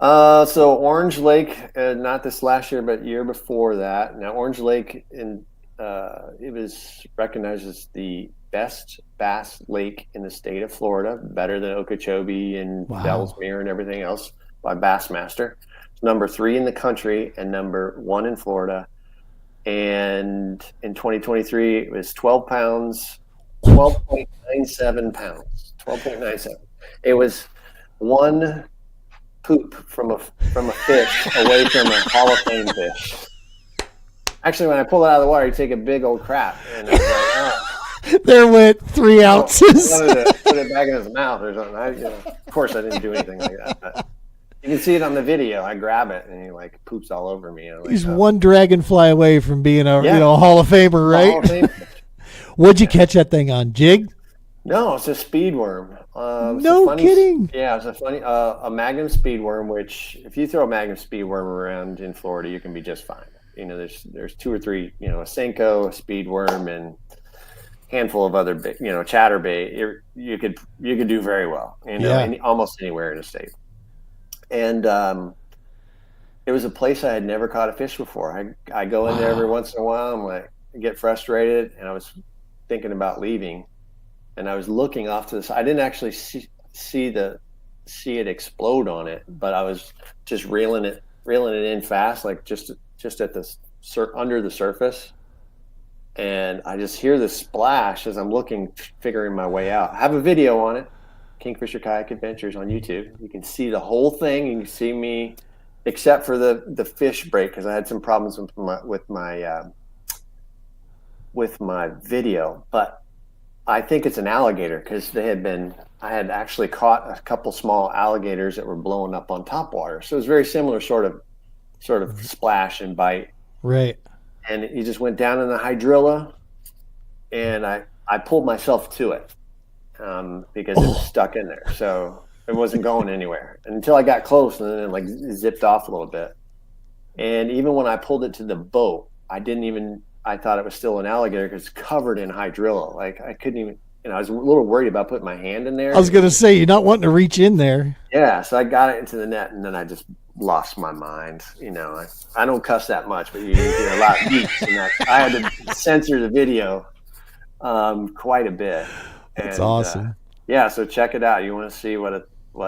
B: So Orange Lake, not this last year, but year before that. Now Orange Lake, it was recognized as the best bass lake in the state of Florida, better than Okeechobee and Ellesmere and everything else by Bassmaster. It's number 3 in the country and number 1 in Florida. And in 2023, it was 12 pounds, 12.97 pounds, 12.97. It was one poop from a fish away from a Hall of Fame fish. Actually, when I pull it out of the water, you take a big old crap. And I was like, oh.
A: There went 3 ounces.
B: I wanted to put it back in his mouth or something. Of course, I didn't do anything like that. But you can see it on the video. I grab it and he poops all over me.
A: He's one dragonfly away from being a Hall of Famer, right?
B: Hall of Fame.
A: What'd you catch that thing on? Jig?
B: No, it's a speed worm.
A: No kidding.
B: Yeah, it's a Magnum speed worm. Which, if you throw a Magnum speed worm around in Florida, you can be just fine. There's 2 or 3. A Senko, a speed worm, and handful of other chatterbait. You could do very well. Almost anywhere in the state. And it was a place I had never caught a fish before. I go in there every once in a while. I'm like, I get frustrated, and I was thinking about leaving, and I was looking off to the side. I didn't actually see the see it explode on it, but I was just reeling it in fast, like just at the under the surface. And I just hear this splash as I'm figuring my way out. I have a video on it, Kingfisher Kayak Adventures on YouTube. You can see the whole thing. You can see me, except for the fish break, because I had some problems with my video. But I think it's an alligator, because I had actually caught a couple small alligators that were blowing up on top water. So it was very similar sort of splash and bite.
A: Right.
B: And he just went down in the hydrilla, and I pulled myself to it because it was stuck in there. So it wasn't going anywhere until I got close, and then it like zipped off a little bit. And even when I pulled it to the boat, I thought it was still an alligator because it's covered in hydrilla. Like I couldn't even, I was a little worried about putting my hand in there.
A: I was going to say, you're not wanting to reach in there.
B: Yeah. So I got it into the net, and then I just lost my mind. I don't cuss that much, but you hear a lot of beeps, and I had to censor the video quite a bit.
A: That's awesome.
B: Yeah, so check it out. You want to see what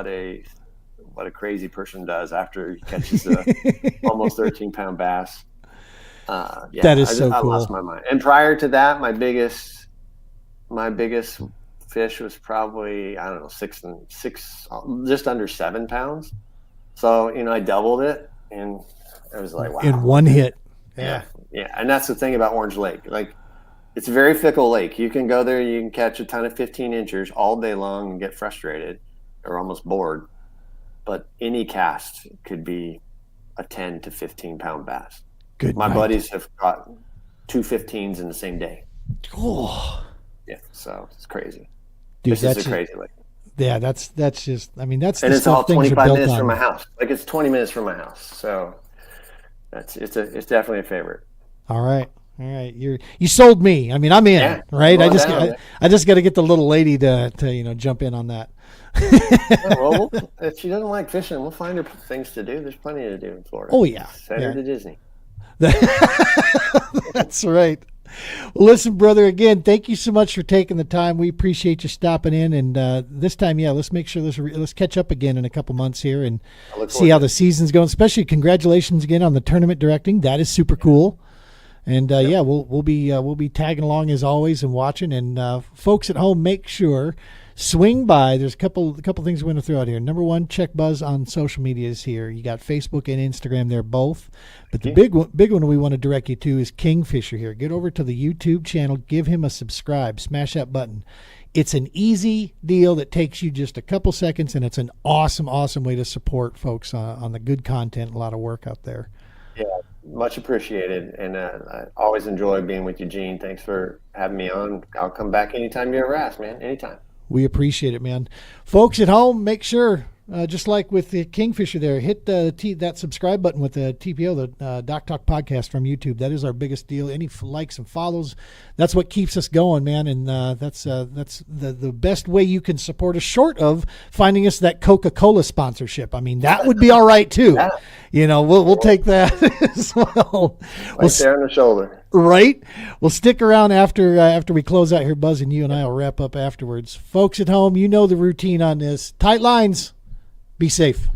B: a crazy person does after he catches a almost 13-pound bass.
A: That is so cool. I
B: lost my mind. And prior to that, my biggest fish was probably, I don't know, six, just under 7 pounds. So, I doubled it, and I was like, wow.
A: In one hit.
B: Yeah. And that's the thing about Orange Lake. Like, it's a very fickle lake. You can go there, you can catch a ton of 15-inchers all day long and get frustrated or almost bored. But any cast could be a 10 to 15-pound bass.
A: Good.
B: My buddies have caught 2 15s in the same day.
A: Oh.
B: Yeah, so it's crazy.
A: Dude,
B: this is a crazy lake.
A: Yeah, that's just, that's
B: and
A: the
B: it's all
A: stuff things
B: 25
A: are built
B: minutes
A: on.
B: from my house. Like, it's 20 minutes from my house. So it's definitely a favorite.
A: All right. You sold me. I'm in,
B: yeah,
A: right? I just got to get the little lady to jump in on that.
B: Well, if she doesn't like fishing, we'll find her things to do. There's plenty to do in Florida.
A: Oh yeah.
B: Send her to Disney.
A: That's right. Well, listen, brother, again, thank you so much for taking the time. We appreciate you stopping in. And this time, let's make sure let's catch up again in a couple months here and see how the season's going. Especially congratulations again on the tournament directing. That is super cool. And we'll be tagging along as always and watching. And folks at home, make sure swing by. There's a couple things we want to throw out here. Number one, check Buzz on social medias here. You got Facebook and Instagram there both. But the big one we want to direct you to is Kingfisher here. Get over to the YouTube channel, give him a subscribe, smash that button. It's an easy deal that takes you just a couple seconds, and it's an awesome way to support folks on the good content. A lot of work out there.
B: Yeah, much appreciated. And I always enjoy being with you, Gene. Thanks for having me on. I'll come back anytime you ever ask, man. Anytime.
A: We appreciate it, man. Folks at home, make sure, just like with the Kingfisher there, hit that subscribe button with the TPO, the Doc Talk podcast from YouTube. That is our biggest deal. Any likes and follows, that's what keeps us going, man. And that's the best way you can support us, short of finding us that Coca-Cola sponsorship. That would be all right too. Yeah. We'll take that as well.
B: There on the shoulder.
A: Right? We'll stick around after we close out here, Buzz, and you and I will wrap up afterwards. Folks at home, you know the routine on this. Tight lines. Be safe.